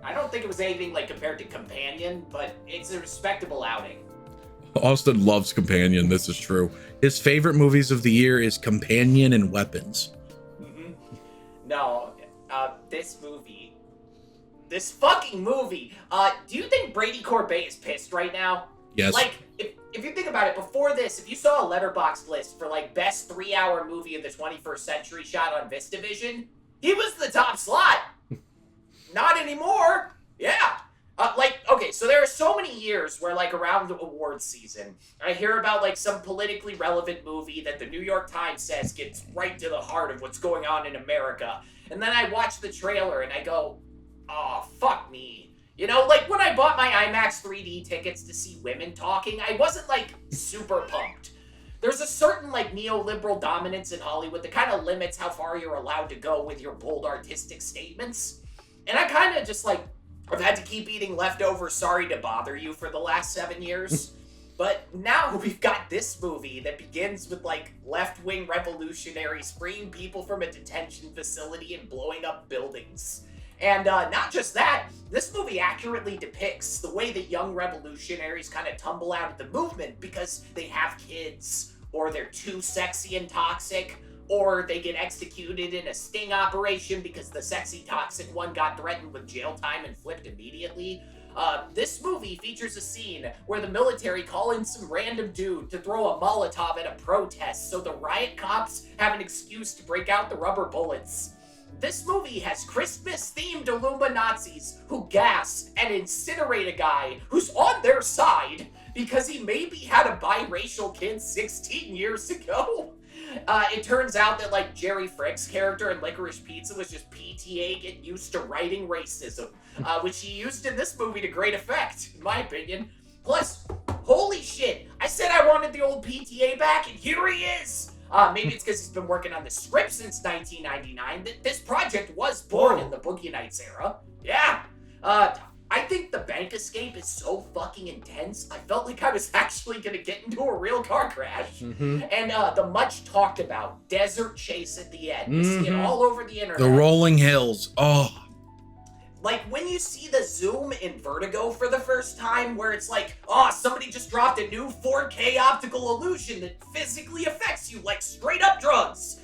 I don't think it was anything like compared to Companion, but it's a respectable outing. Austin loves Companion. This is true. His favorite movies of the year is Companion and Weapons. No, this fucking movie. Do you think Brady Corbet is pissed right now? Yes. Like, if you think about it, before this, if you saw a Letterboxd list for like best 3-hour movie of the 21st century shot on VistaVision, he was the top slot. Not anymore. Yeah. Okay, so there are so many years where, like, around the awards season, I hear about, like, some politically relevant movie that the New York Times says gets right to the heart of what's going on in America. And then I watch the trailer and I go, oh, fuck me. You know, like, when I bought my IMAX 3D tickets to see women talking, I wasn't, like, super pumped. There's a certain, like, neoliberal dominance in Hollywood that kind of limits how far you're allowed to go with your bold artistic statements. And I kind of just, like, I've had to keep eating leftover Sorry to Bother You for the last 7 years. But now we've got this movie that begins with, like, left-wing revolutionaries freeing people from a detention facility and blowing up buildings. And not just that, this movie accurately depicts the way that young revolutionaries kind of tumble out of the movement because they have kids, or they're too sexy and toxic, or they get executed in a sting operation because the sexy toxic one got threatened with jail time and flipped immediately. This movie features a scene where the military call in some random dude to throw a Molotov at a protest so the riot cops have an excuse to break out the rubber bullets. This movie has Christmas-themed Illuminazis who gas and incinerate a guy who's on their side because he maybe had a biracial kid 16 years ago. It turns out that, like, Jerry Frick's character in Licorice Pizza was just PTA getting used to writing racism, which he used in this movie to great effect, in my opinion. Plus, holy shit, I said I wanted the old PTA back, and here he is! Maybe it's because he's been working on the script since 1999. This project was born in the Boogie Nights era. Yeah. I think the bank escape is so fucking intense. I felt like I was actually gonna get into a real car crash. And the much talked about desert chase at the end. You see it all over the internet. The rolling hills. Oh. Like when you see the zoom in Vertigo for the first time, where it's like, oh, somebody just dropped a new 4K optical illusion that physically affects you like straight up drugs.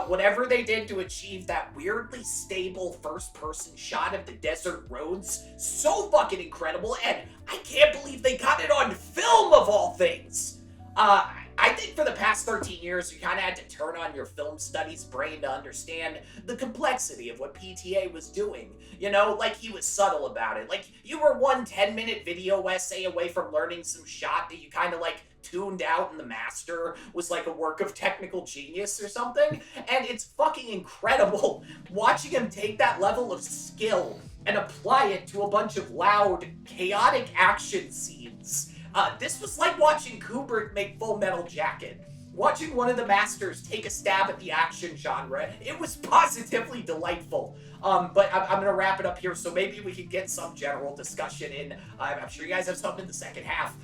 Whatever they did to achieve that weirdly stable first-person shot of the desert roads, so fucking incredible, and I can't believe they got it on film of all things. I think for the past 13 years, you kind of had to turn on your film studies brain to understand the complexity of what PTA was doing. You know, like he was subtle about it. Like you were one 10-minute video essay away from learning some shot that you kind of like tuned out and the master was like a work of technical genius or something. And it's fucking incredible watching him take that level of skill and apply it to a bunch of loud, chaotic action scenes. This was like watching Kubrick make Full Metal Jacket. Watching one of the masters take a stab at the action genre, it was positively delightful. But I'm going to wrap it up here, so maybe we can get some general discussion in. I'm sure you guys have something in the second half.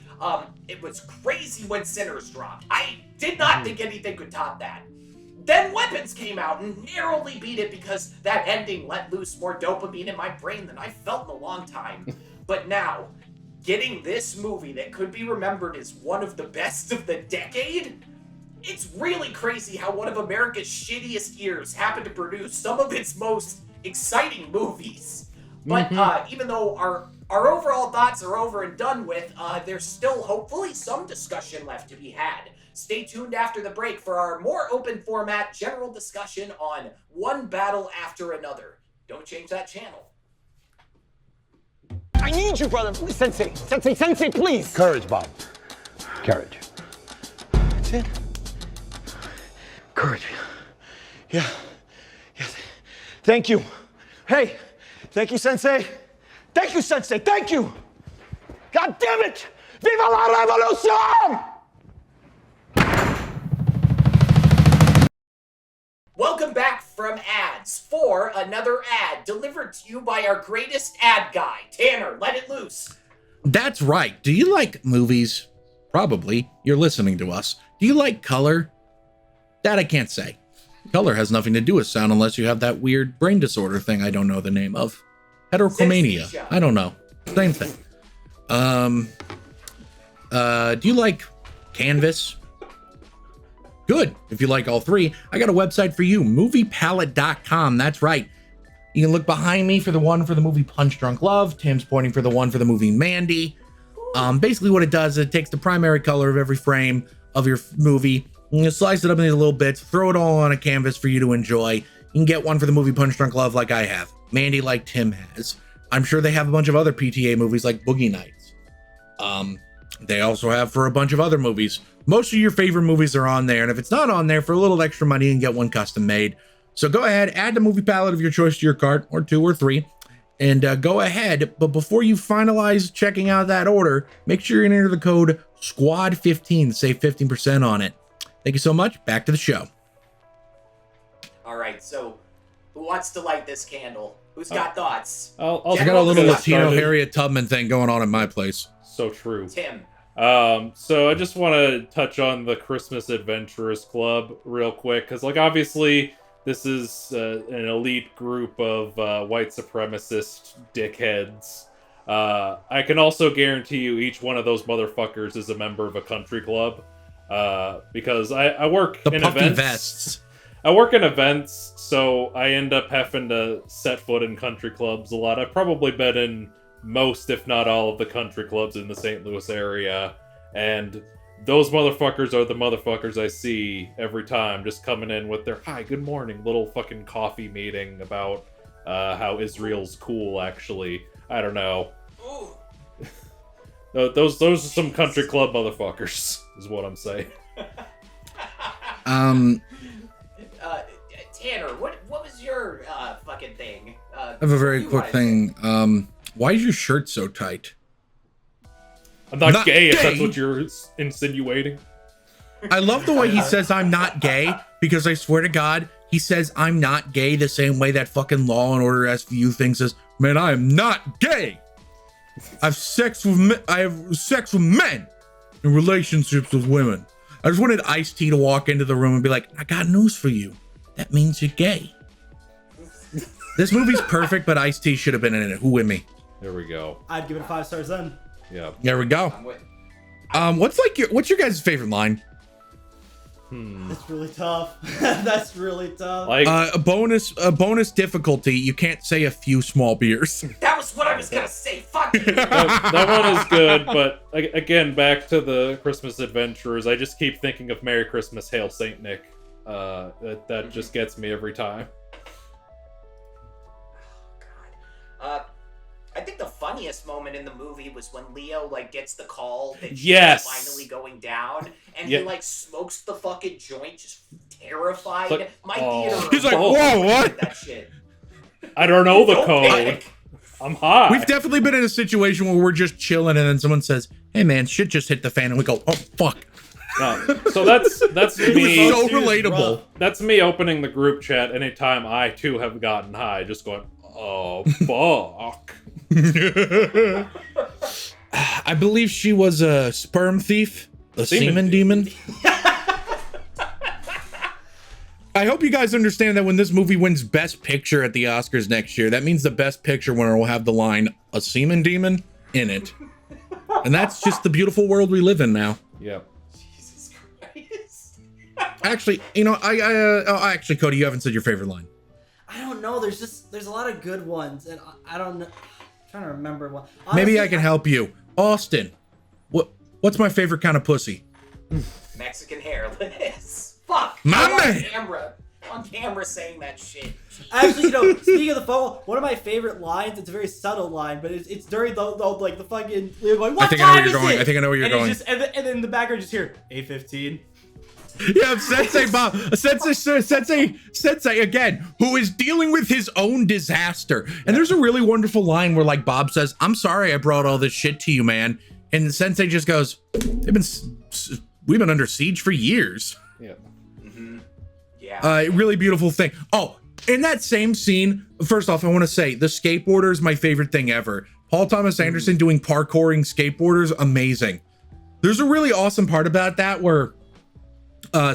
It was crazy when Sinners dropped. I did not think anything could top that. Then Weapons came out and narrowly beat it because that ending let loose more dopamine in my brain than I felt in a long time. But now, getting this movie that could be remembered as one of the best of the decade, it's really crazy how one of America's shittiest years happened to produce some of its most exciting movies. But even though our overall thoughts are over and done with, there's still hopefully some discussion left to be had. Stay tuned after the break for our more open format general discussion on one battle after another. Don't change that channel. I need you, brother. Sensei, please. Courage, Bob. Courage. That's it? Courage. Yeah. Yes. Thank you. Hey, thank you, Sensei. Thank you, Sensei. Thank you. God damn it! Viva la revolution! Welcome back from ads for another ad delivered to you by our greatest ad guy, Tanner. Let it loose. That's right. Do you like movies? Probably. You're listening to us. Do you like color? That I can't say. Color has nothing to do with sound unless you have that weird brain disorder thing I don't know the name of. Heterochromania. Synesthesia. I don't know. Same thing. Do you like canvas? Good. If you like all three, I got a website for you, moviepalette.com. That's right. You can look behind me for the one for the movie Punch Drunk Love. Tim's pointing for the one for the movie Mandy. Basically what it does is it takes the primary color of every frame of your movie, and you slice it up into little bits, throw it all on a canvas for you to enjoy. You can get one for the movie Punch Drunk Love like I have. Mandy like Tim has. I'm sure they have a bunch of other PTA movies like Boogie Nights. They also have for a bunch of other movies. Most of your favorite movies are on there, and if it's not on there, for a little extra money, you can get one custom made. So go ahead, add the movie palette of your choice to your cart, or 2 or 3, and go ahead. But before you finalize checking out that order, make sure you enter the code SQUAD15 to save 15% on it. Thank you so much. Back to the show. All right, so who wants to light this candle? Who's got thoughts? I'll I got a General little discussion. Latino Harriet Tubman thing going on in my place. So true. Tim. So I just want to touch on the Christmas Adventurers Club real quick, because, like, obviously this is an elite group of white supremacist dickheads. I can also guarantee you each one of those motherfuckers is a member of a country club, because I work The in puffy events. vests. I work in events, so I end up having to set foot in country clubs a lot. I've probably been in most, if not all, of the country clubs in the St. Louis area, and those motherfuckers are the motherfuckers I see every time, just coming in with their "Hi, good morning" little fucking coffee meeting about how Israel's cool. Actually, I don't know. Ooh. Those are some country club motherfuckers, is what I'm saying. Tanner, what was your fucking thing? I have a very you quick wanted to thing. Why is your shirt so tight? I'm not, Not gay, if that's gay. what you're insinuating. I love the way he says I'm not gay, because I swear to God, he says I'm not gay the same way that fucking Law and Order SVU thing says, man, I am not gay. I have sex with men and relationships with women. I just wanted Ice-T to walk into the room and be like, I got news for you. That means you're gay. This movie's perfect, but Ice-T should have been in it. Who with me? There we go. I'd give it 5 stars then. Yeah. There we go. What's your guys' favorite line? That's really tough. That's really tough. Like, A bonus difficulty. You can't say a few small beers. That was what I was gonna say. Fuck you. that one is good, but again, back to the Christmas adventurers. I just keep thinking of Merry Christmas, Hail Saint Nick. That just gets me every time. I think the funniest moment in the movie was when Leo like gets the call that she's Yes. finally going down, and Yeah. he like smokes the fucking joint, just terrified. Like, My oh. theater. He's like, Oh. whoa, what? That shit. I don't know the Don't code. panic. I'm high. We've definitely been in a situation where we're just chilling and then someone says, hey man, shit just hit the fan. And we go, oh, fuck. No. So that's It me. was so Dude, relatable. rough. That's me opening the group chat anytime I too have gotten high, just going, oh fuck. I believe she was a sperm thief, a semen demon. I hope you guys understand that when this movie wins Best Picture at the Oscars next year, that means the Best Picture winner will have the line, a semen demon, in it. And that's just the beautiful world we live in now. Yeah. Jesus Christ. Actually, actually, Cody, you haven't said your favorite line. I don't know. There's a lot of good ones, and I don't know. I'm trying to remember one. Maybe Honestly, I can help you. Austin, what's my favorite kind of pussy? Mexican hairless. Fuck. My I'm man. On camera saying that shit. Actually, speaking of the phone, one of my favorite lines. It's a very subtle line, but it's during the fucking Leo going. What I think I know time where you're is going. it?" I think I know where you're and it's going. Just, and then in the background, just hear 8:15. Yeah, Sensei Bob, Sensei again, who is dealing with his own disaster. And there's a really wonderful line where like Bob says, "I'm sorry I brought all this shit to you, man." And Sensei just goes, "We've been under siege for years." Yeah. Yeah. Really beautiful thing. Oh, in that same scene, first off, I want to say the skateboarder is my favorite thing ever. Paul Thomas Anderson doing parkouring skateboarders, amazing. There's a really awesome part about that where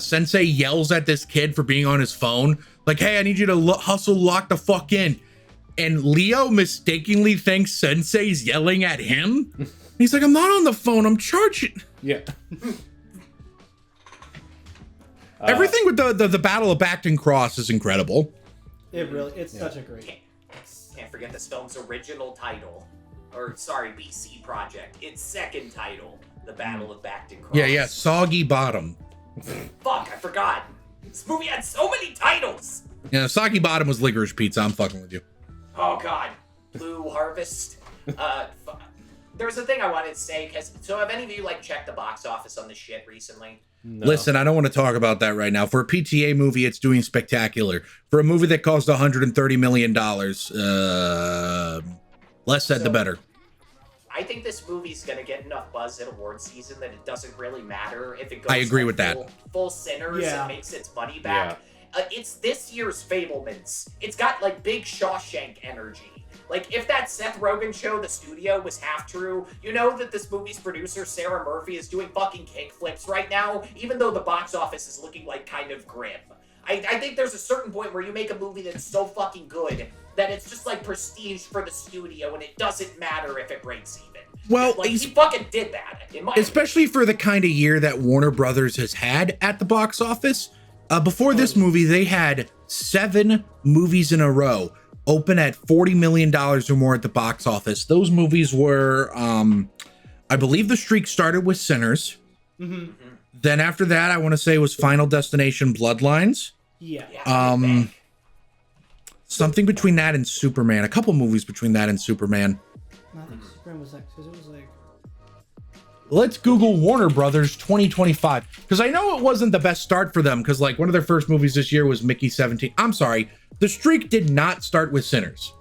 Sensei yells at this kid for being on his phone, like, "Hey, I need you to hustle, lock the fuck in." And Leo mistakenly thinks Sensei's yelling at him. He's like, "I'm not on the phone, I'm charging." Yeah. Everything with the Battle of Bacton Cross is incredible. It's such a great. Can't forget this film's original title. Or, sorry, BC project. Its second title, The Battle of Bacton Cross. Yeah, Soggy Bottom. Fuck, I forgot. This movie had so many titles. Yeah, Soggy Bottom was licorice pizza. I'm fucking with you. Oh, God. Blue Harvest. There's a thing I wanted to say, so have any of you, like, checked the box office on this shit recently? No. Listen, I don't want to talk about that right now. For a PTA movie, it's doing spectacular. For a movie that cost $130 million, less said the better. I think this movie's gonna get enough buzz at award season that it doesn't really matter if it goes. I agree like with that. Full Sinners Yeah. and makes its money back. It's this year's Fablemans. It's got like big Shawshank energy. Like if that Seth Rogen show, The Studio, was half true, you know that this movie's producer Sarah Murphy is doing fucking kickflips right now, even though the box office is looking like kind of grim. I think there's a certain point where you make a movie that's so fucking good that it's just like prestige for the studio and it doesn't matter if it breaks even. Well, Like, he fucking did that, in my especially for the kind of year that Warner Brothers has had at the box office. Before this movie, they had 7 movies in a row open at $40 million or more at the box office. Those movies were, I believe the streak started with Sinners. Mm-hmm. Then after that, I want to say was Final Destination Bloodlines. Yeah. Something between that and Superman. A couple movies between that and Superman. I think Superman was like, because it was like. Let's Google Warner Brothers 2025, because I know it wasn't the best start for them, because like one of their first movies this year was Mickey 17. I'm sorry, the streak did not start with Sinners.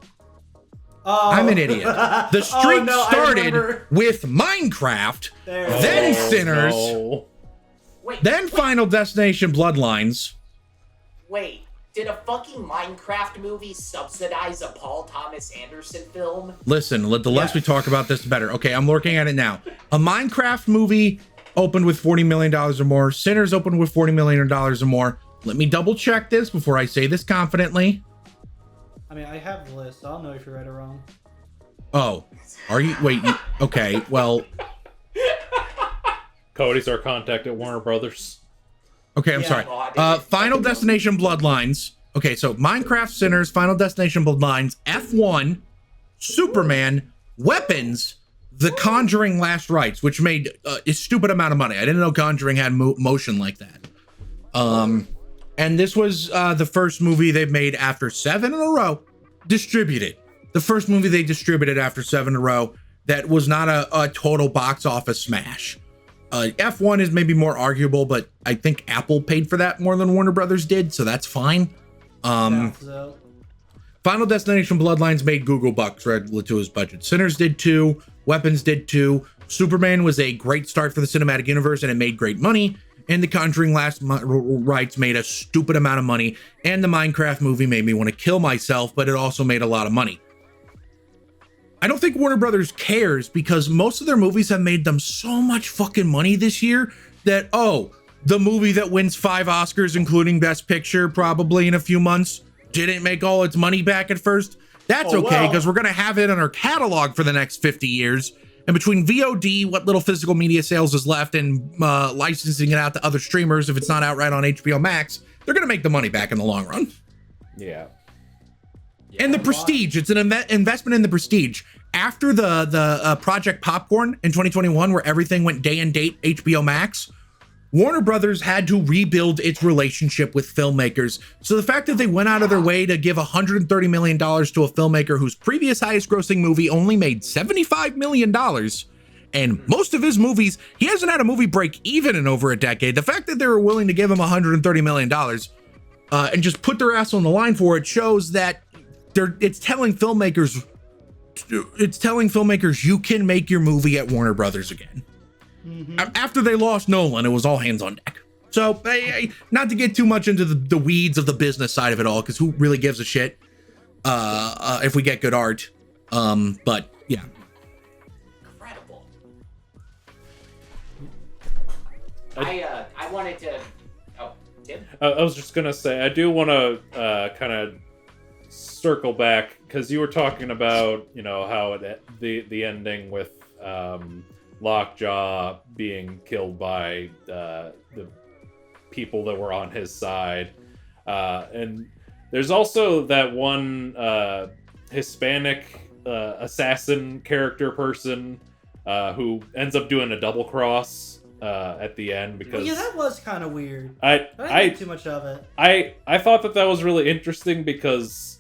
Oh. I'm an idiot. The streak Oh, no, I started remember. with Minecraft, There. then Oh, Sinners, no. Wait, then Final Destination Bloodlines. wait. Did a fucking Minecraft movie subsidize a Paul Thomas Anderson film? Listen, the less we talk about this, the better. Okay, I'm looking at it now. A Minecraft movie opened with $40 million or more. Sinners opened with $40 million or more. Let me double check this before I say this confidently. I mean, I have the list, so I'll know if you're right or wrong. Oh, are you? Wait, okay, well. Cody's our contact at Warner Brothers. Okay, I'm sorry. Final Destination Bloodlines. Okay, so Minecraft, Sinners, Final Destination Bloodlines, F1, Superman, Weapons, The Conjuring Last Rites, which made a stupid amount of money. I didn't know Conjuring had motion like that. And this was the first movie they've made after 7 in a row distributed. The first movie they distributed after 7 in a row that was not a total box office smash. F1 is maybe more arguable, but I think Apple paid for that more than Warner Brothers did, so that's fine. Final Destination Bloodlines made Google bucks relative to his budget. Sinners did too. Weapons did too. Superman was a great start for the cinematic universe, and it made great money. And The Conjuring Last Rites made a stupid amount of money. And the Minecraft movie made me want to kill myself, but it also made a lot of money. I don't think Warner Brothers cares because most of their movies have made them so much fucking money this year that, oh, the movie that wins 5 Oscars, including Best Picture, probably in a few months, didn't make all its money back at first. That's okay, because we're going to have it in our catalog for the next 50 years. And between VOD, what little physical media sales is left, and licensing it out to other streamers if it's not outright on HBO Max, they're going to make the money back in the long run. Yeah. And the prestige, it's an investment in the prestige. After the Project Popcorn in 2021, where everything went day and date HBO Max, Warner Brothers had to rebuild its relationship with filmmakers. So the fact that they went out of their way to give $130 million to a filmmaker whose previous highest grossing movie only made $75 million, and most of his movies, he hasn't had a movie break even in over a decade. The fact that they were willing to give him $130 million and just put their ass on the line for it shows that it's telling filmmakers you can make your movie at Warner Brothers again. After they lost Nolan, it was all hands on deck. So, not to get too much into the weeds of the business side of it all, because who really gives a shit if we get good art? But yeah. Incredible. I wanted to. Oh, Tim? I was just gonna say, I do want to kind of circle back because you were talking about, you know, how the ending with Lockjaw being killed by the people that were on his side, and there's also that one Hispanic assassin character person who ends up doing a double cross at the end because yeah, that was kind of weird. I didn't think too much of it. I thought that was really interesting because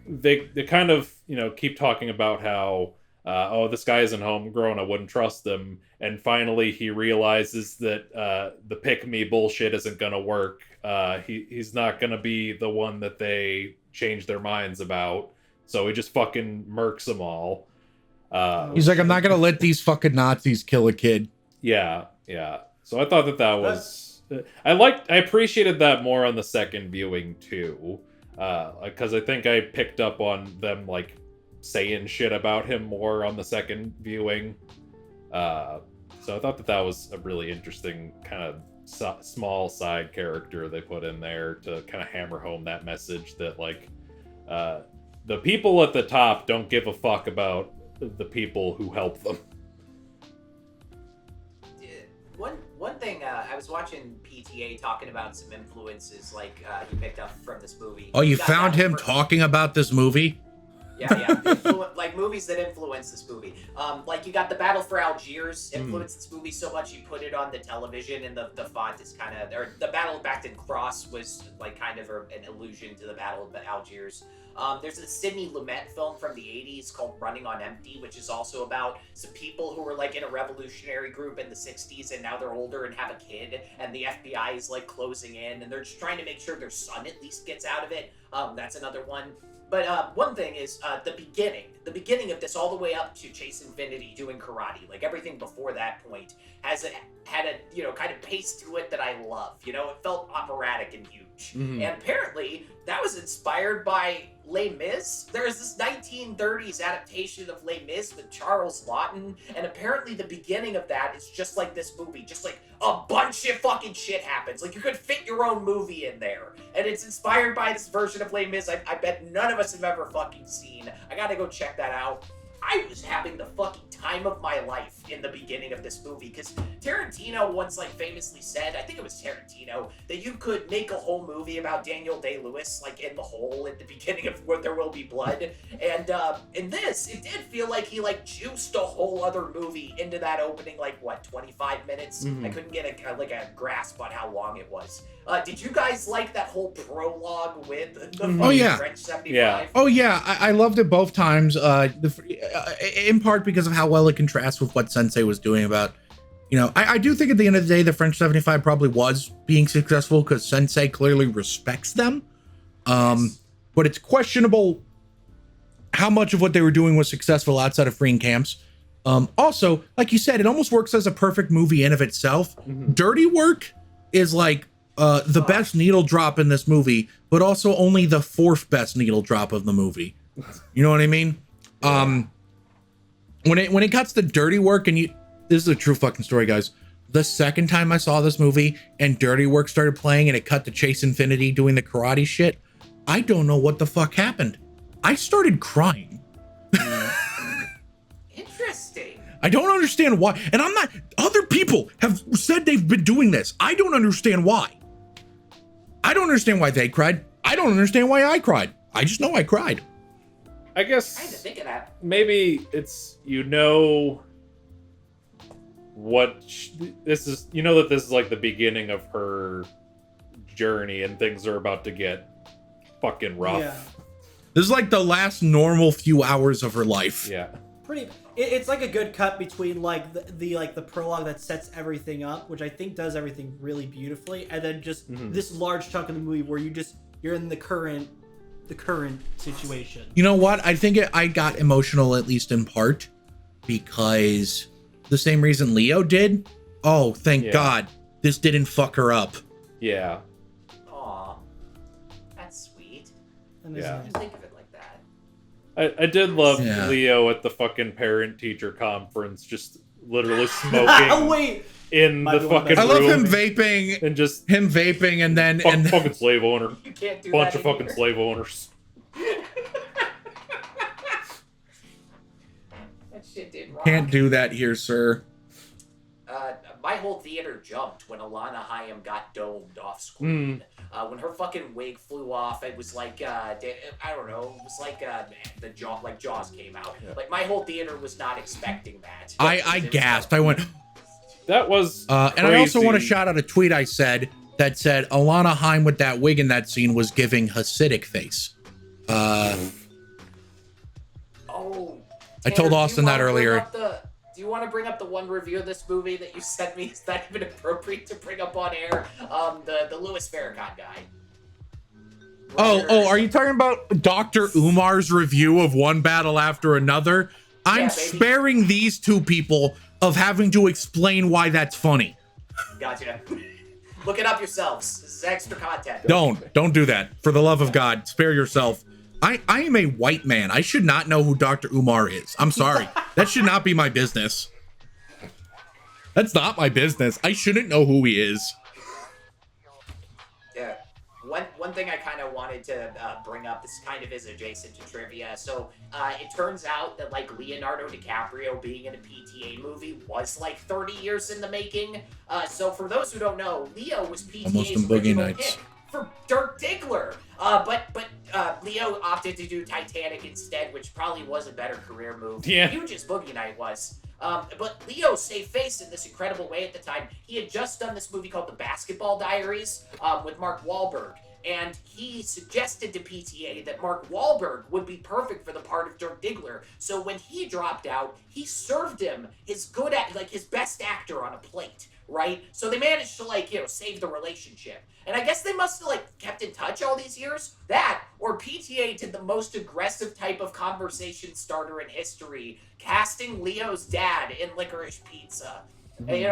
they kind of, you know, keep talking about how oh, this guy isn't homegrown, I wouldn't trust him, and finally he realizes that the pick me bullshit isn't gonna work. He's not gonna be the one that they change their minds about, so he just fucking murks them all. He's like, I'm not gonna let these fucking Nazis kill a kid. Yeah. So I thought that was I appreciated that more on the second viewing too, because I think I picked up on them like saying shit about him more on the second viewing. So I thought that was a really interesting kind of small side character they put in there to kind of hammer home that message that like the people at the top don't give a fuck about the people who help them. One thing, I was watching PTA talking about some influences like he picked up from this movie. Oh, you found him talking about this movie? Yeah. Like movies that influence this movie. Like you got the Battle for Algiers influenced this movie so much you put it on the television and the font is kind of, or the Battle of Bacton Cross was like kind of an allusion to the Battle of Algiers. There's a Sidney Lumet film from the 80s called Running on Empty, which is also about some people who were like in a revolutionary group in the 60s and now they're older and have a kid and the FBI is like closing in and they're just trying to make sure their son at least gets out of it. That's another one. But one thing is the beginning of this, all the way up to Chase Infinity doing karate, like everything before that point had a kind of pace to it that I love. It felt operatic and huge. Mm-hmm. And apparently that was inspired by Les Mis. There's this 1930s adaptation of Les Mis with Charles Laughton, and apparently the beginning of that is just like this movie, just like a bunch of fucking shit happens. Like you could fit your own movie in there, and it's inspired by this version of Les Mis I bet none of us have ever fucking seen. I gotta go check that out. I was having the fucking time of my life in the beginning of this movie, because Tarantino once famously said, I think it was Tarantino, that you could make a whole movie about Daniel Day-Lewis in the hole at the beginning of Where There Will Be Blood. And in this, it did feel like he juiced a whole other movie into that opening 25 minutes. I couldn't get a grasp on how long it was. Did you guys like that whole prologue with the French 75? Yeah. Oh yeah, I loved it both times. In part because of how well it contrasts with what Sensei was doing about, I do think at the end of the day, the French 75 probably was being successful because Sensei clearly respects them. But it's questionable how much of what they were doing was successful outside of freeing camps. Also, like you said, it almost works as a perfect movie in of itself. Dirty Work is the best needle drop in this movie, but also only the fourth best needle drop of the movie. You know what I mean? When it cuts to Dirty Work, and this is a true fucking story, guys. The second time I saw this movie and Dirty Work started playing and it cut to Chase Infinity doing the karate shit, I don't know what the fuck happened. I started crying. Interesting. I don't understand why. And other people have said they've been doing this. I don't understand why. I don't understand why they cried. I don't understand why I cried. I just know I cried. I guess I had to think of that. Maybe it's this is that this is the beginning of her journey and things are about to get fucking rough. Yeah. This is the last normal few hours of her life. Yeah. It's a good cut between the prologue that sets everything up, which I think does everything really beautifully, and then just this large chunk of the movie where you're in the current situation. You know what? I think I got emotional, at least in part, because the same reason Leo did. Oh, thank God. This didn't fuck her up. Yeah. Aw. That's sweet. Yeah. I didn't think of it like that. I did love Leo at the fucking parent-teacher conference, just literally smoking. Oh, wait. In the fucking room. I love him vaping and just him vaping and then fucking slave owner. You can't do bunch that of fucking either. slave owners. That shit did wrong. Can't do that here, sir. My whole theater jumped when Alana Hayim got domed off screen. When her fucking wig flew off, it was I don't know, it was the Jaws came out. My whole theater was not expecting that. I gasped. I went. That was and I also want to shout out a tweet I said that said Alana Hayim with that wig in that scene was giving Hasidic face. Oh. I told Austin that earlier. Do you want to bring up the one review of this movie that you sent me? Is that even appropriate to bring up on air? The Louis Farrakhan guy. Oh, are you talking about Dr. Umar's review of One Battle After Another? I'm sparing these two people of having to explain why that's funny. Gotcha. Look it up yourselves. This is extra content. Don't do that. For the love of God, spare yourself. I am a white man. I should not know who Dr. Umar is. I'm sorry. That should not be my business. That's not my business. I shouldn't know who he is. Yeah. One thing I kind of wanted to bring up, this kind of is adjacent to trivia. So it turns out that Leonardo DiCaprio being in a PTA movie was 30 years in the making. So for those who don't know, Leo was PTA's original pick for Dirk Diggler. But Leo opted to do Titanic instead, which probably was a better career move. Yeah. Huge as Boogie Night was. But Leo saved face in this incredible way at the time. He had just done this movie called The Basketball Diaries with Mark Wahlberg. and he suggested to PTA that Mark Wahlberg would be perfect for the part of Dirk Diggler. So when he dropped out, he served him his his best actor on a plate, right? So they managed to save the relationship. And I guess they must have kept in touch all these years. That, or PTA did the most aggressive type of conversation starter in history, casting Leo's dad in Licorice Pizza. And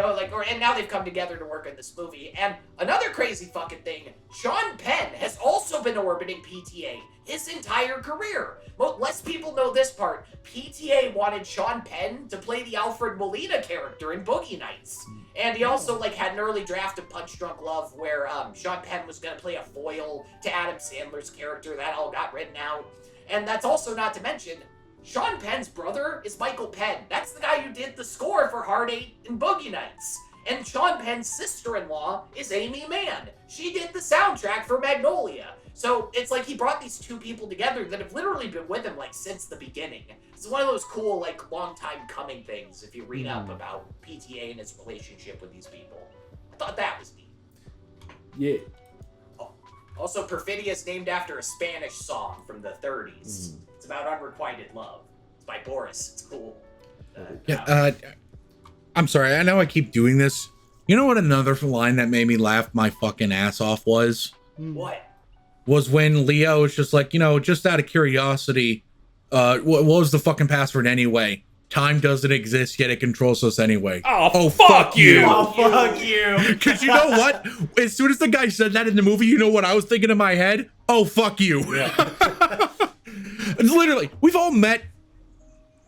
now they've come together to work on this movie. And another crazy fucking thing, Sean Penn has also been orbiting PTA his entire career. But less people know this part. PTA wanted Sean Penn to play the Alfred Molina character in Boogie Nights. And he also had an early draft of Punch Drunk Love where Sean Penn was going to play a foil to Adam Sandler's character. That all got written out. And that's also not to mention, Sean Penn's brother is Michael Penn. That's the guy who did the score for Hard 8 and Boogie Nights. And Sean Penn's sister-in-law is Amy Mann. She did the soundtrack for Magnolia. So it's he brought these two people together that have literally been with him since the beginning. It's one of those cool long time coming things if you read up about PTA and his relationship with these people. I thought that was neat. Yeah. Also, Perfidia's named after a Spanish song from the 30s. It's about unrequited love. It's by Boris. It's cool. I'm sorry. I know I keep doing this. You know what another line that made me laugh my fucking ass off was? What? Was when Leo was just just out of curiosity, what was the fucking password anyway? Time doesn't exist, yet it controls us anyway. Oh fuck you! Oh, fuck you! Because you know what? As soon as the guy said that in the movie, you know what I was thinking in my head? Oh, fuck you. Yeah. Literally, we've all met,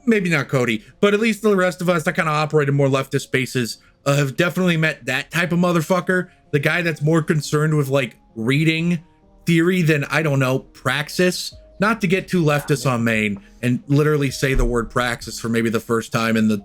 maybe not Cody, but at least the rest of us that kind of operate in more leftist spaces have definitely met that type of motherfucker. The guy that's more concerned with reading theory than, I don't know, praxis. Not to get too leftist on Maine and literally say the word praxis for maybe the first time in the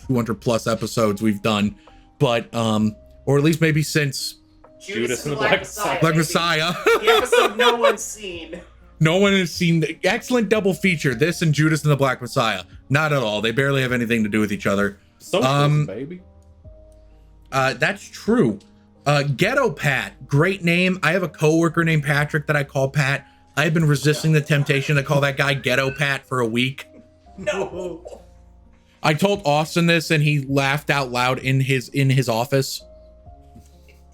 200 plus episodes we've done, but or at least maybe since Judas and the Black Messiah. Black Messiah. The episode no one's seen. No one has seen the excellent double feature, this and Judas and the Black Messiah. Not at all. They barely have anything to do with each other. Baby. That's true. Ghetto Pat, great name. I have a coworker named Patrick that I call Pat. I've been resisting the temptation to call that guy Ghetto Pat for a week. No. I told Austin this and he laughed out loud in his office.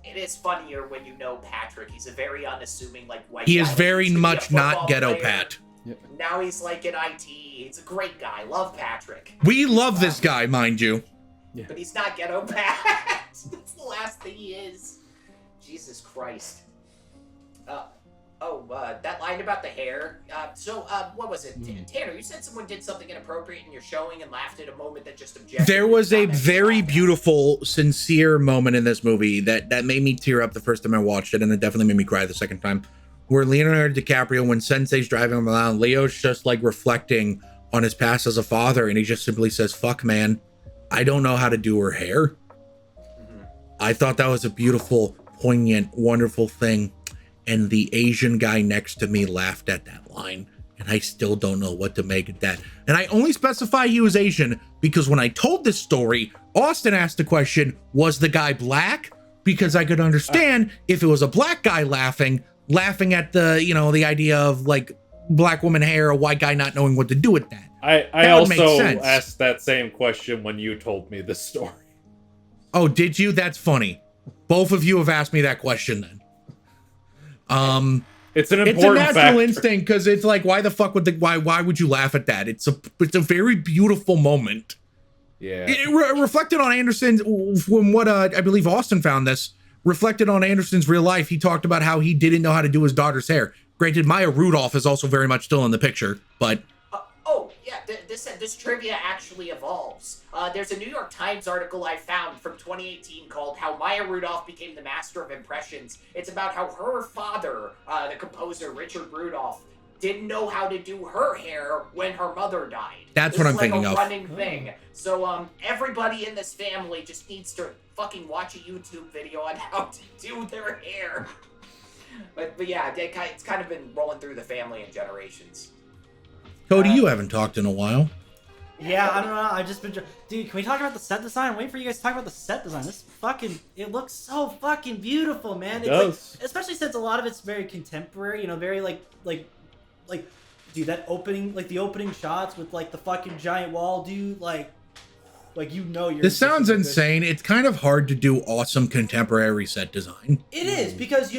It is funnier when you know Patrick. He's a very unassuming white He guy. is very much not Ghetto player. Pat. Yep. Now he's in IT. He's a great guy. Love Patrick. We love this guy, mind you. Yeah. But he's not Ghetto Pat. That's the last thing he is. Jesus Christ. That line about the hair. What was it? Tanner, you said someone did something inappropriate in your showing and laughed at a moment that just objected. There was a very beautiful, sincere moment in this movie that made me tear up the first time I watched it, and it definitely made me cry the second time. Where Leonardo DiCaprio, when Sensei's driving him around, Leo's just reflecting on his past as a father, and he just simply says, "Fuck, man, I don't know how to do her hair." I thought that was a beautiful, poignant, wonderful thing. And the Asian guy next to me laughed at that line. And I still don't know what to make of that. And I only specify he was Asian because when I told this story, Austin asked the question, was the guy black? Because I could understand if it was a black guy laughing at the, the idea of black woman hair, a white guy not knowing what to do with that. I also asked that same question when you told me this story. Oh, did you? That's funny. Both of you have asked me that question then. It's an important it's a natural factor. instinct because it's why the fuck would why would you laugh at that? It's a very beautiful moment. Yeah. It reflected on Anderson's, from what I believe Austin found this, reflected on Anderson's real life. He talked about how he didn't know how to do his daughter's hair. Granted, Maya Rudolph is also very much still in the picture, but this trivia actually evolves. There's a New York Times article I found from 2018 called How Maya Rudolph Became the Master of Impressions. It's about how her father, the composer Richard Rudolph, didn't know how to do her hair when her mother died. That's what I'm thinking of. of. Running thing. So everybody in this family just needs to fucking watch a YouTube video on how to do their hair. But yeah, it's kind of been rolling through the family in generations. Cody, you haven't talked in a while. Yeah, I don't know. I've just been, dude. Can we talk about the set design? I'm waiting for you guys to talk about the set design. It looks so fucking beautiful, man. It's does. like, especially since a lot of it's very contemporary. You know, very like, dude, that opening, like the opening shots with like the fucking giant wall, dude. Like you know, you're. This sounds insane. It's kind of hard to do awesome contemporary set design. It is because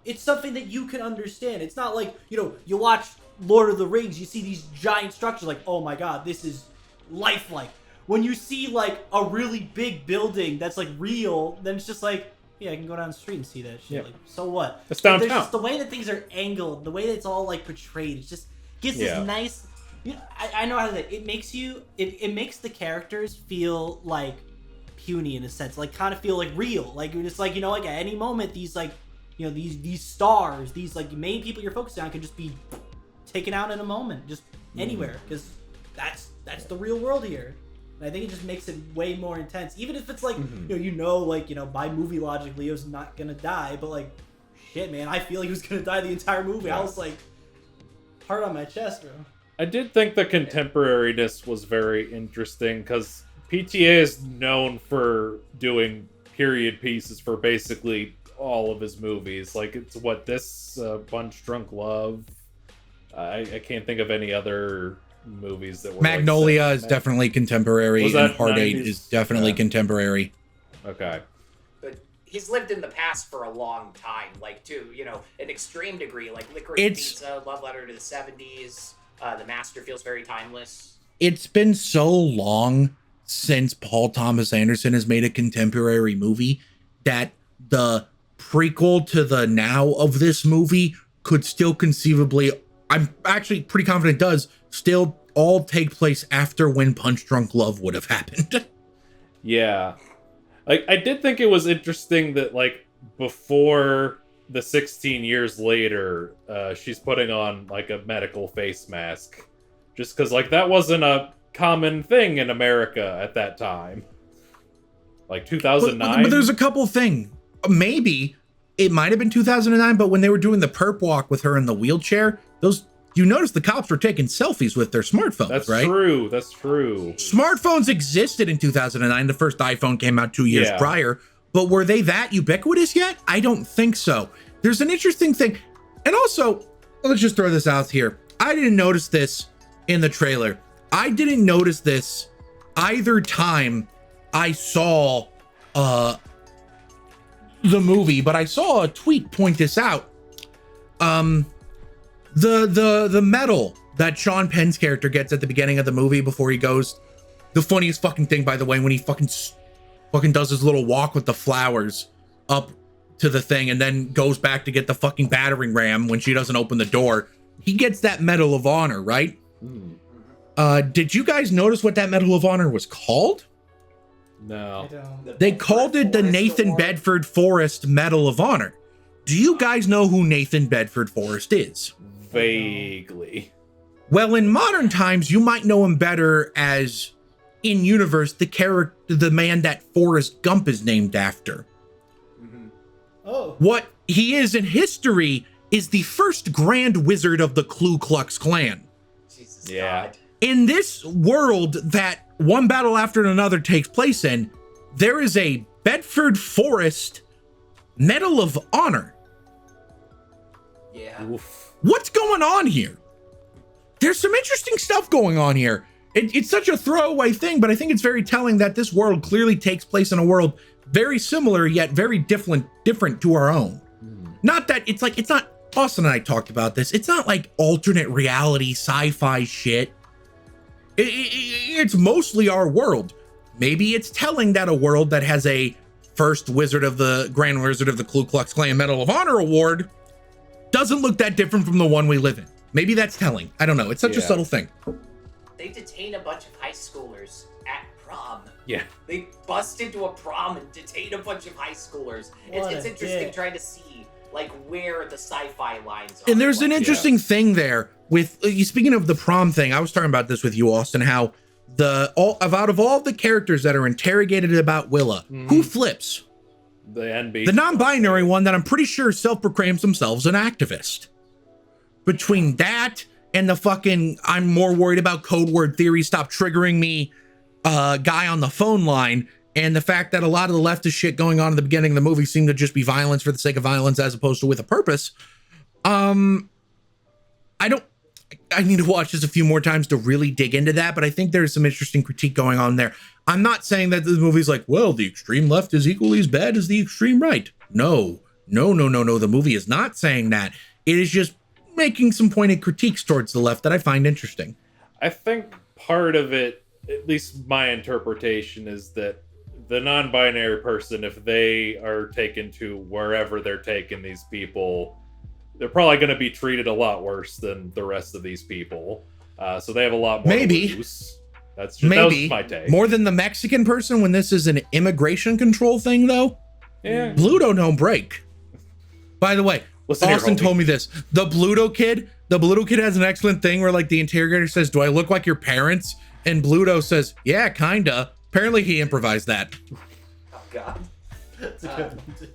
it's something that you can understand. It's not like you watch Lord of the Rings, you see these giant structures, like, oh my god, this is lifelike. When you see like a really big building that's like real, then it's just like, yeah, I can go down the street and see that shit. Yeah. Like, so what? It's But downtown. there's just the way that things are angled, the way that it's all like portrayed. It just gives this nice. I know how to say it. It makes the characters feel like puny in a sense, like kind of feel like real. Like it's like like at any moment these like these stars, these like main people you're focusing on can just be taken out in a moment, just anywhere, because that's the real world here. And I think it just makes it way more intense, even if it's like by movie logic Leo's not gonna die, but like shit, man, I feel like he was gonna die the entire movie. I was like hard on my chest, bro. I did think the contemporariness was very interesting because PTA is known for doing period pieces for basically all of his movies. Like it's Punch Drunk Love. I can't think of any other movies that were Magnolia is definitely contemporary, and Heart 8 is definitely contemporary. Okay. But he's lived in the past for a long time, like to an extreme degree, like Licorice Pizza, Love Letter to the 70s. The Master feels very timeless. It's been so long since Paul Thomas Anderson has made a contemporary movie that the prequel to the now of this movie could still conceivably, I'm actually pretty confident does, still all take place after when Punch Drunk Love would have happened. Yeah. Like, I did think it was interesting that, like, before the 16 years later, she's putting on, like, a medical face mask. Just because, like, that wasn't a common thing in America at that time. Like, 2009? But there's a couple things. Maybe it might have been 2009, but when they were doing the perp walk with her in the wheelchair, you notice the cops were taking selfies with their smartphones, That's right? true. That's true. Smartphones existed in 2009. The first iPhone came out 2 years prior, but were they that ubiquitous yet? I don't think so. There's an interesting thing. And also, let's just throw this out here. I didn't notice this in the trailer. I didn't notice this either time I saw the movie, but I saw a tweet point this out. The medal that Sean Penn's character gets at the beginning of the movie before he goes, the funniest fucking thing, by the way, when he fucking does his little walk with the flowers up to the thing and then goes back to get the fucking battering ram when she doesn't open the door, he gets that Medal of Honor, right? Did you guys notice what that Medal of Honor was called? No. They called it the Nathan Bedford Forrest Medal of Honor. Do you guys know who Nathan Bedford Forrest is? Vaguely. Well, in modern times, you might know him better as, in universe, the man that Forrest Gump is named after. Oh. What he is in history is the first Grand Wizard of the Ku Klux Klan. Jesus God. In this world that one battle after another takes place in, there is a Bedford Forrest Medal of Honor. Yeah. Oof. What's going on here? There's some interesting stuff going on here. It's such a throwaway thing, but I think it's very telling that this world clearly takes place in a world very similar yet very different to our own. Not that it's not, Austin and I talked about this. It's not like alternate reality sci-fi shit. It's mostly our world. Maybe it's telling that a world that has a first Grand Wizard of the Ku Klux Klan Medal of Honor award doesn't look that different from the one we live in. Maybe that's telling. I don't know. It's such a subtle thing. They detain a bunch of high schoolers at prom. Yeah. They bust into a prom and detain a bunch of high schoolers. It's interesting trying to see like where the sci-fi lines are. And there's an interesting thing there with speaking of the prom thing. I was talking about this with you, Austin, how out of all the characters that are interrogated about Willa, who flips? The NB. The non-binary one that I'm pretty sure self-proclaims themselves an activist. Between that and the fucking I'm more worried about code word theory, stop triggering me guy on the phone line, and the fact that a lot of the leftist shit going on in the beginning of the movie seemed to just be violence for the sake of violence as opposed to with a purpose. I need to watch this a few more times to really dig into that, but I think there's some interesting critique going on there. I'm not saying that the movie's like, well, the extreme left is equally as bad as the extreme right. No. The movie is not saying that. It is just making some pointed critiques towards the left that I find interesting. I think part of it, at least my interpretation, is that the non-binary person, if they are taken to wherever they're taking these people, they're probably going to be treated a lot worse than the rest of these people. So they have a lot more to lose. That was my take. More than the Mexican person when this is an immigration control thing, though? Yeah. Bluto don't break. By the way, Austin told me this. The Bluto kid has an excellent thing where like the interrogator says, do I look like your parents? And Bluto says, yeah, kinda. Apparently he improvised that. Oh, God. That's a good one, too.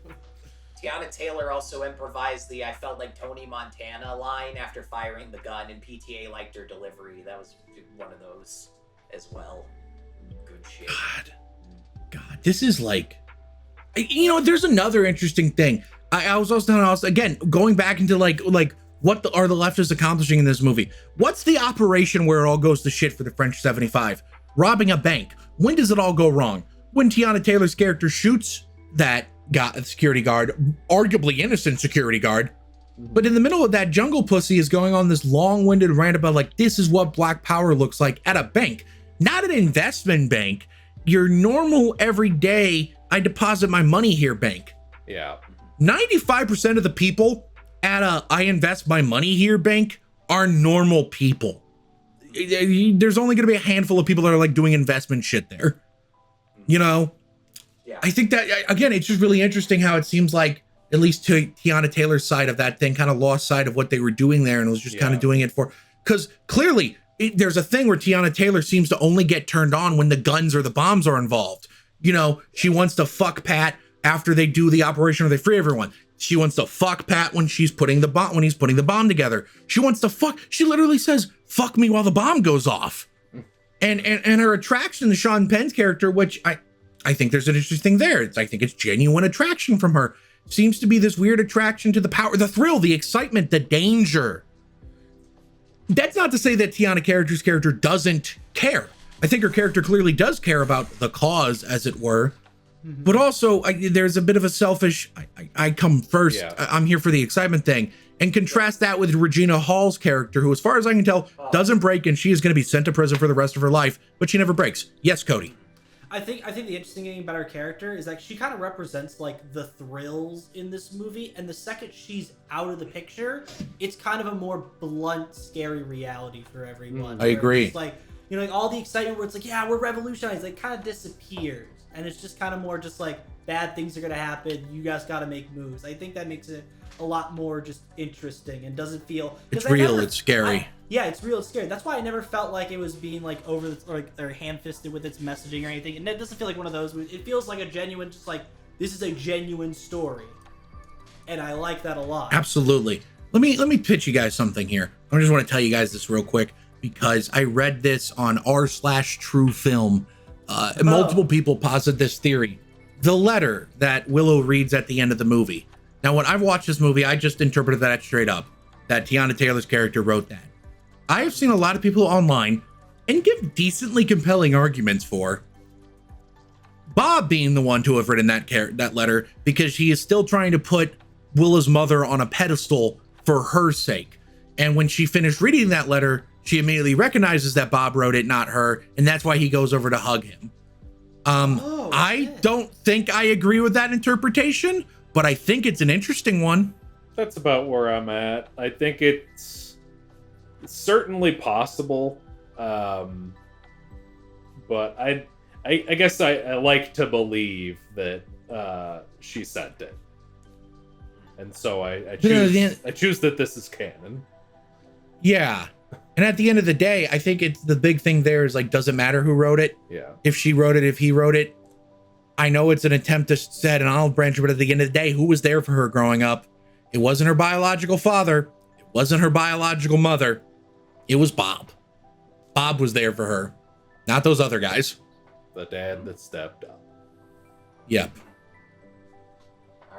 Tiana Taylor also improvised the I felt like Tony Montana line after firing the gun, and PTA liked her delivery. That was one of those as well. Good shit. God, this is like, there's another interesting thing. I was also telling us, again, going back into like what are the leftists accomplishing in this movie? What's the operation where it all goes to shit for the French 75? Robbing a bank. When does it all go wrong? When Tiana Taylor's character shoots that security guard, arguably innocent security guard, but in the middle of that, Jungle Pussy is going on this long-winded rant about like, this is what black power looks like at a bank, not an investment bank, your normal everyday, I deposit my money here bank. Yeah. 95% of the people at a I invest my money here bank are normal people. There's only going to be a handful of people that are like doing investment shit there. Yeah. I think that, again, it's just really interesting how it seems like, at least to Tiana Taylor's side of that thing, kind of lost sight of what they were doing there and was just kind of doing it for, because clearly there's a thing where Tiana Taylor seems to only get turned on when the guns or the bombs are involved. She wants to fuck Pat after they do the operation or they free everyone. She wants to fuck Pat when he's putting the bomb together. She literally says, fuck me while the bomb goes off. And her attraction to Sean Penn's character, which I think there's an interesting thing there. I think it's genuine attraction from her. Seems to be this weird attraction to the power, the thrill, the excitement, the danger. That's not to say that Tiana Character's character doesn't care. I think her character clearly does care about the cause, as it were. Mm-hmm. But also, there's a bit of a selfish, I come first, I'm here for the excitement thing. And contrast that with Regina Hall's character, who, as far as I can tell, doesn't break, and she is going to be sent to prison for the rest of her life, but she never breaks. Yes, Cody. I think the interesting thing about her character is like she kind of represents like the thrills in this movie, and the second she's out of the picture, it's kind of a more blunt, scary reality for everyone. I agree. It's like, like all the excitement where it's like, yeah, we're revolutionized, like kind of disappears, and it's just kind of more just like bad things are gonna happen. You guys got to make moves. I think that makes it a lot more just interesting and doesn't feel. It's real. It's scary. It's real scary. That's why I never felt like it was being like over or ham-fisted with its messaging or anything. And it doesn't feel like one of those movies. It feels like a genuine, just like, this is a genuine story. And I like that a lot. Absolutely. Let me pitch you guys something here. I just want to tell you guys this real quick because I read this on r/true film. Multiple people posit this theory. The letter that Willow reads at the end of the movie. Now, when I've watched this movie, I just interpreted that straight up, that Tiana Taylor's character wrote that. I have seen a lot of people online and give decently compelling arguments for Bob being the one to have written that letter because he is still trying to put Willow's mother on a pedestal for her sake. And when she finished reading that letter, she immediately recognizes that Bob wrote it, not her, and that's why he goes over to hug him. I don't think I agree with that interpretation, but I think it's an interesting one. That's about where I'm at. I think it's certainly possible, but I guess I like to believe that she sent it, and so I choose that this is canon. Yeah, and at the end of the day, I think it's the big thing there is like, does it matter who wrote it? Yeah. If she wrote it, if he wrote it, I know it's an attempt to set an olive branch, but at the end of the day, who was there for her growing up? It wasn't her biological father. It wasn't her biological mother. It was Bob. Bob was there for her, not those other guys. The dad that stepped up. Yep.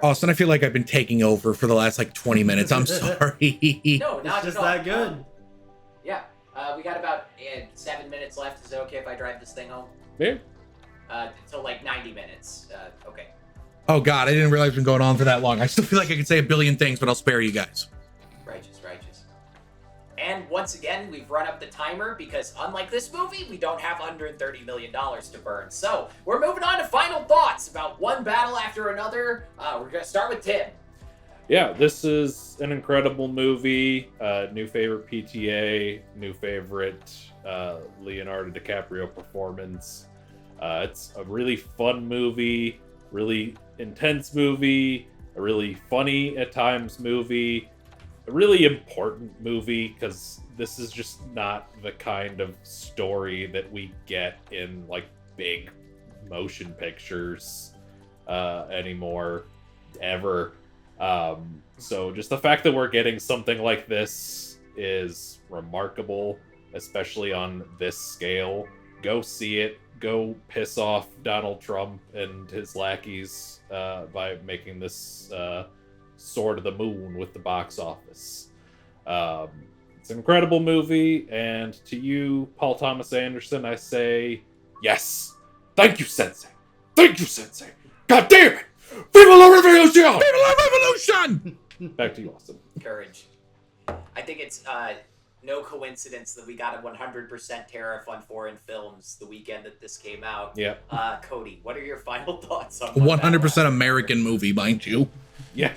Austin, I feel like I've been taking over for the last like 20 minutes. I'm sorry. No, not It's just at all. that good. Yeah. We got about 7 minutes left. Is it okay if I drive this thing home? Yeah. Until like 90 minutes. Okay. Oh God, I didn't realize it's been going on for that long. I still feel like I could say a billion things, but I'll spare you guys. Righteous. And once again, we've run up the timer because unlike this movie, we don't have $130 million to burn. So we're moving on to final thoughts about one battle after another. We're going to start with Tim. Yeah, this is an incredible movie. New favorite PTA, new favorite Leonardo DiCaprio performance. It's a really fun movie, really intense movie, a really funny at times movie, a really important movie because this is just not the kind of story that we get in like big motion pictures anymore, ever. So just the fact that we're getting something like this is remarkable, especially on this scale. Go see it. Go piss off Donald Trump and his lackeys by making this Sword of the Moon with the box office. It's an incredible movie, and to you, Paul Thomas Anderson, I say yes. Thank you, Sensei. Thank you, Sensei. God damn it! Viva la revolution! Viva la revolution! Back to you, Austin. Courage. I think it's no coincidence that we got a 100% tariff on foreign films the weekend that this came out. Yeah. Cody, what are your final thoughts on 100% American movie, mind you. Yeah.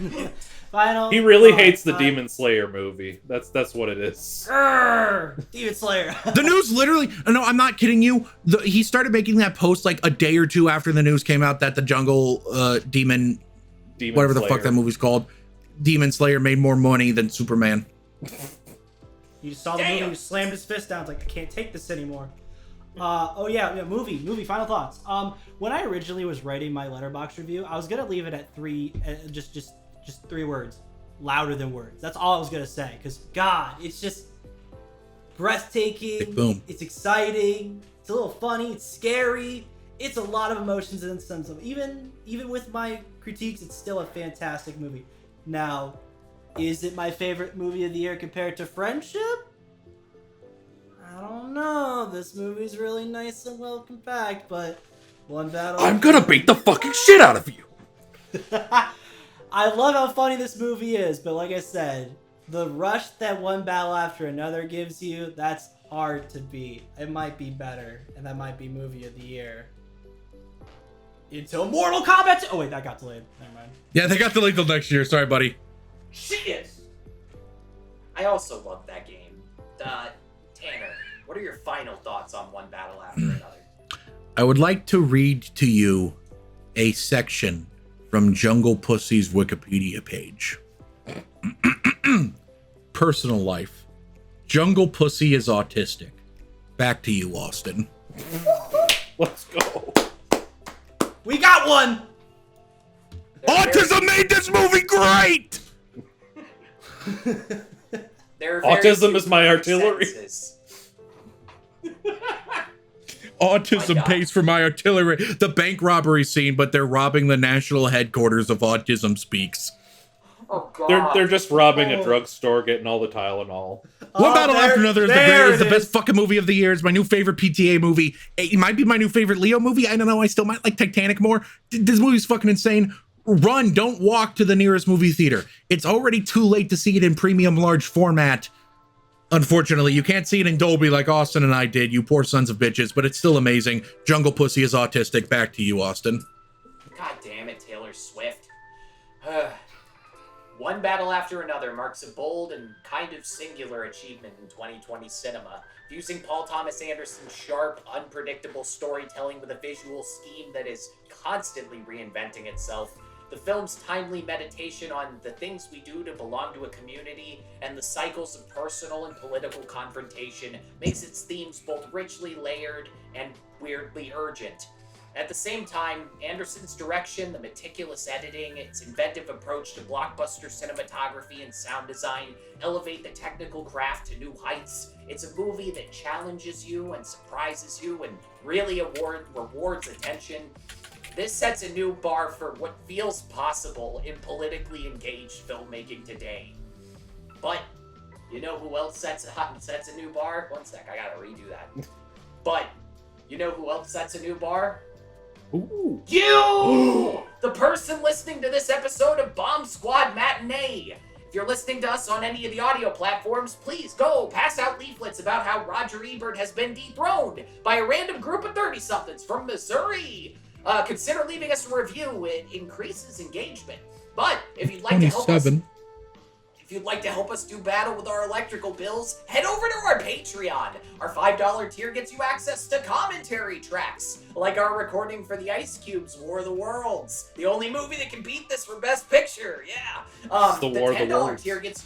Final. He really hates the Demon Slayer movie. That's what it is. Demon Slayer. The news literally, no, I'm not kidding you. He started making that post like a day or two after the news came out that the Jungle Demon whatever the Slayer. fuck that movie's called, Demon Slayer made more money than Superman. You saw the movie, you slammed his fist down. It's like, I can't take this anymore. Movie. Final thoughts. When I originally was writing my Letterboxd review, I was gonna leave it at 3, just 3 words, louder than words. That's all I was gonna say. Cause God, it's just breathtaking. Boom. It's exciting. It's a little funny. It's scary. It's a lot of emotions and some. Even with my critiques, it's still a fantastic movie. Now, is it my favorite movie of the year compared to Friendship? I don't know. This movie's really nice and well compact, but one battle. I'm gonna beat the fucking shit out of you. I love how funny this movie is, but like I said, the rush that one battle after another gives you, that's hard to beat. It might be better, and that might be movie of the year. Until Mortal Kombat 2. Oh wait, that got delayed. Never mind. Yeah, they got delayed till next year. Sorry, buddy. Shit! I also love that game. Tanner, what are your final thoughts on one battle after another? I would like to read to you a section from Jungle Pussy's Wikipedia page. Personal life. Jungle Pussy is autistic. Back to you, Austin. Let's go. We got one! Autism made this movie great! There are very Autism few is my artillery. sentences. Autism My God. pays for my artillery. The bank robbery scene, but they're robbing the national headquarters of Autism Speaks. Oh God. They're just robbing a drugstore, getting all the Tylenol. One battle there- after another is there is the it best is. fucking movie of the year. It's my new favorite PTA movie. It might be my new favorite Leo movie. I don't know. I still might like Titanic more. This movie's fucking insane. Run, don't walk to the nearest movie theater. It's already too late to see it in premium large format. Unfortunately, you can't see it in Dolby like Austin and I did, you poor sons of bitches, but it's still amazing. Jungle Pussy is autistic. Back to you, Austin. God damn it, Taylor Swift. One battle after another marks a bold and kind of singular achievement in 2020 cinema, fusing Paul Thomas Anderson's sharp, unpredictable storytelling with a visual scheme that is constantly reinventing itself. The film's timely meditation on the things we do to belong to a community and the cycles of personal and political confrontation makes its themes both richly layered and weirdly urgent. At the same time, Anderson's direction, the meticulous editing, its inventive approach to blockbuster cinematography and sound design elevate the technical craft to new heights. It's a movie that challenges you and surprises you and really rewards attention. This sets a new bar for what feels possible in politically engaged filmmaking today. But you know who else sets a new bar? One sec, I gotta redo that. But you know who else sets a new bar? Ooh. You! The person listening to this episode of Bomb Squad Matinee. If you're listening to us on any of the audio platforms, please go pass out leaflets about how Roger Ebert has been dethroned by a random group of 30-somethings from Missouri. Consider leaving us a review. It increases engagement. But if you'd like to help us... If you'd like to help us do battle with our electrical bills, head over to our Patreon. Our $5 tier gets you access to commentary tracks, like our recording for the Ice Cube's War of the Worlds, the only movie that can beat this for Best Picture. Yeah. The War of the Worlds. Tier gets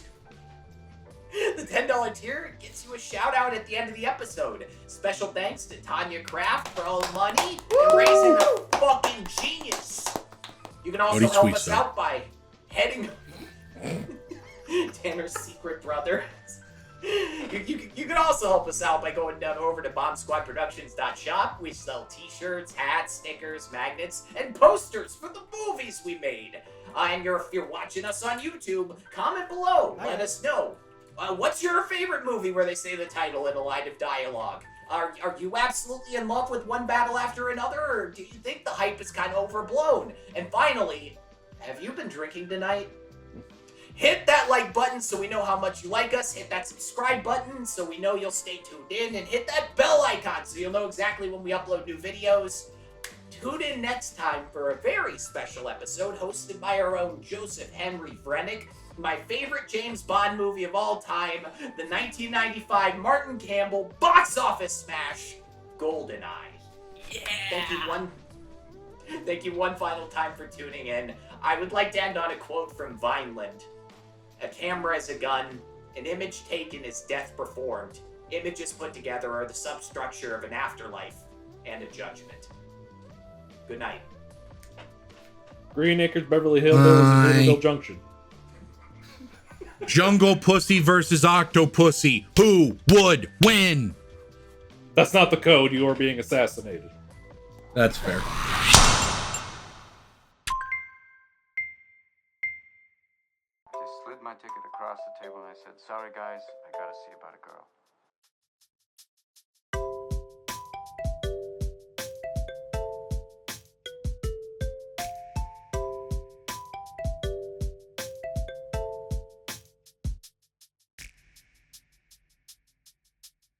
the $10 tier gets you a shout out at the end of the episode. Special thanks to Tanya Kraft for all the money and raising a fucking genius. You can also help us out by heading. Tanner's secret brother. You can also help us out by going down over to bombsquadproductions.shop. We sell t-shirts, hats, stickers, magnets, and posters for the movies we made. And if you're watching us on YouTube, comment below. Let us know. What's your favorite movie where they say the title in a line of dialogue? Are you absolutely in love with one battle after another, or do you think the hype is kind of overblown? And finally, have you been drinking tonight? Hit that like button so we know how much you like us. Hit that subscribe button so we know you'll stay tuned in. And hit that bell icon so you'll know exactly when we upload new videos. Tune in next time for a very special episode hosted by our own Joseph Henry Vrenick. My favorite James Bond movie of all time, the 1995 Martin Campbell box office smash, GoldenEye. Yeah! Thank you one final time for tuning in. I would like to end on a quote from Vineland. A camera is a gun, an image taken is death performed. Images put together are the substructure of an afterlife and a judgment. Good night. Green Acres, Beverly Hills, and Greenville Junction. Jungle Pussy versus Octopussy. Who would win? That's not the code. You are being assassinated. That's fair. Slid my ticket across the table and I said, "Sorry guys, I gotta see about a girl."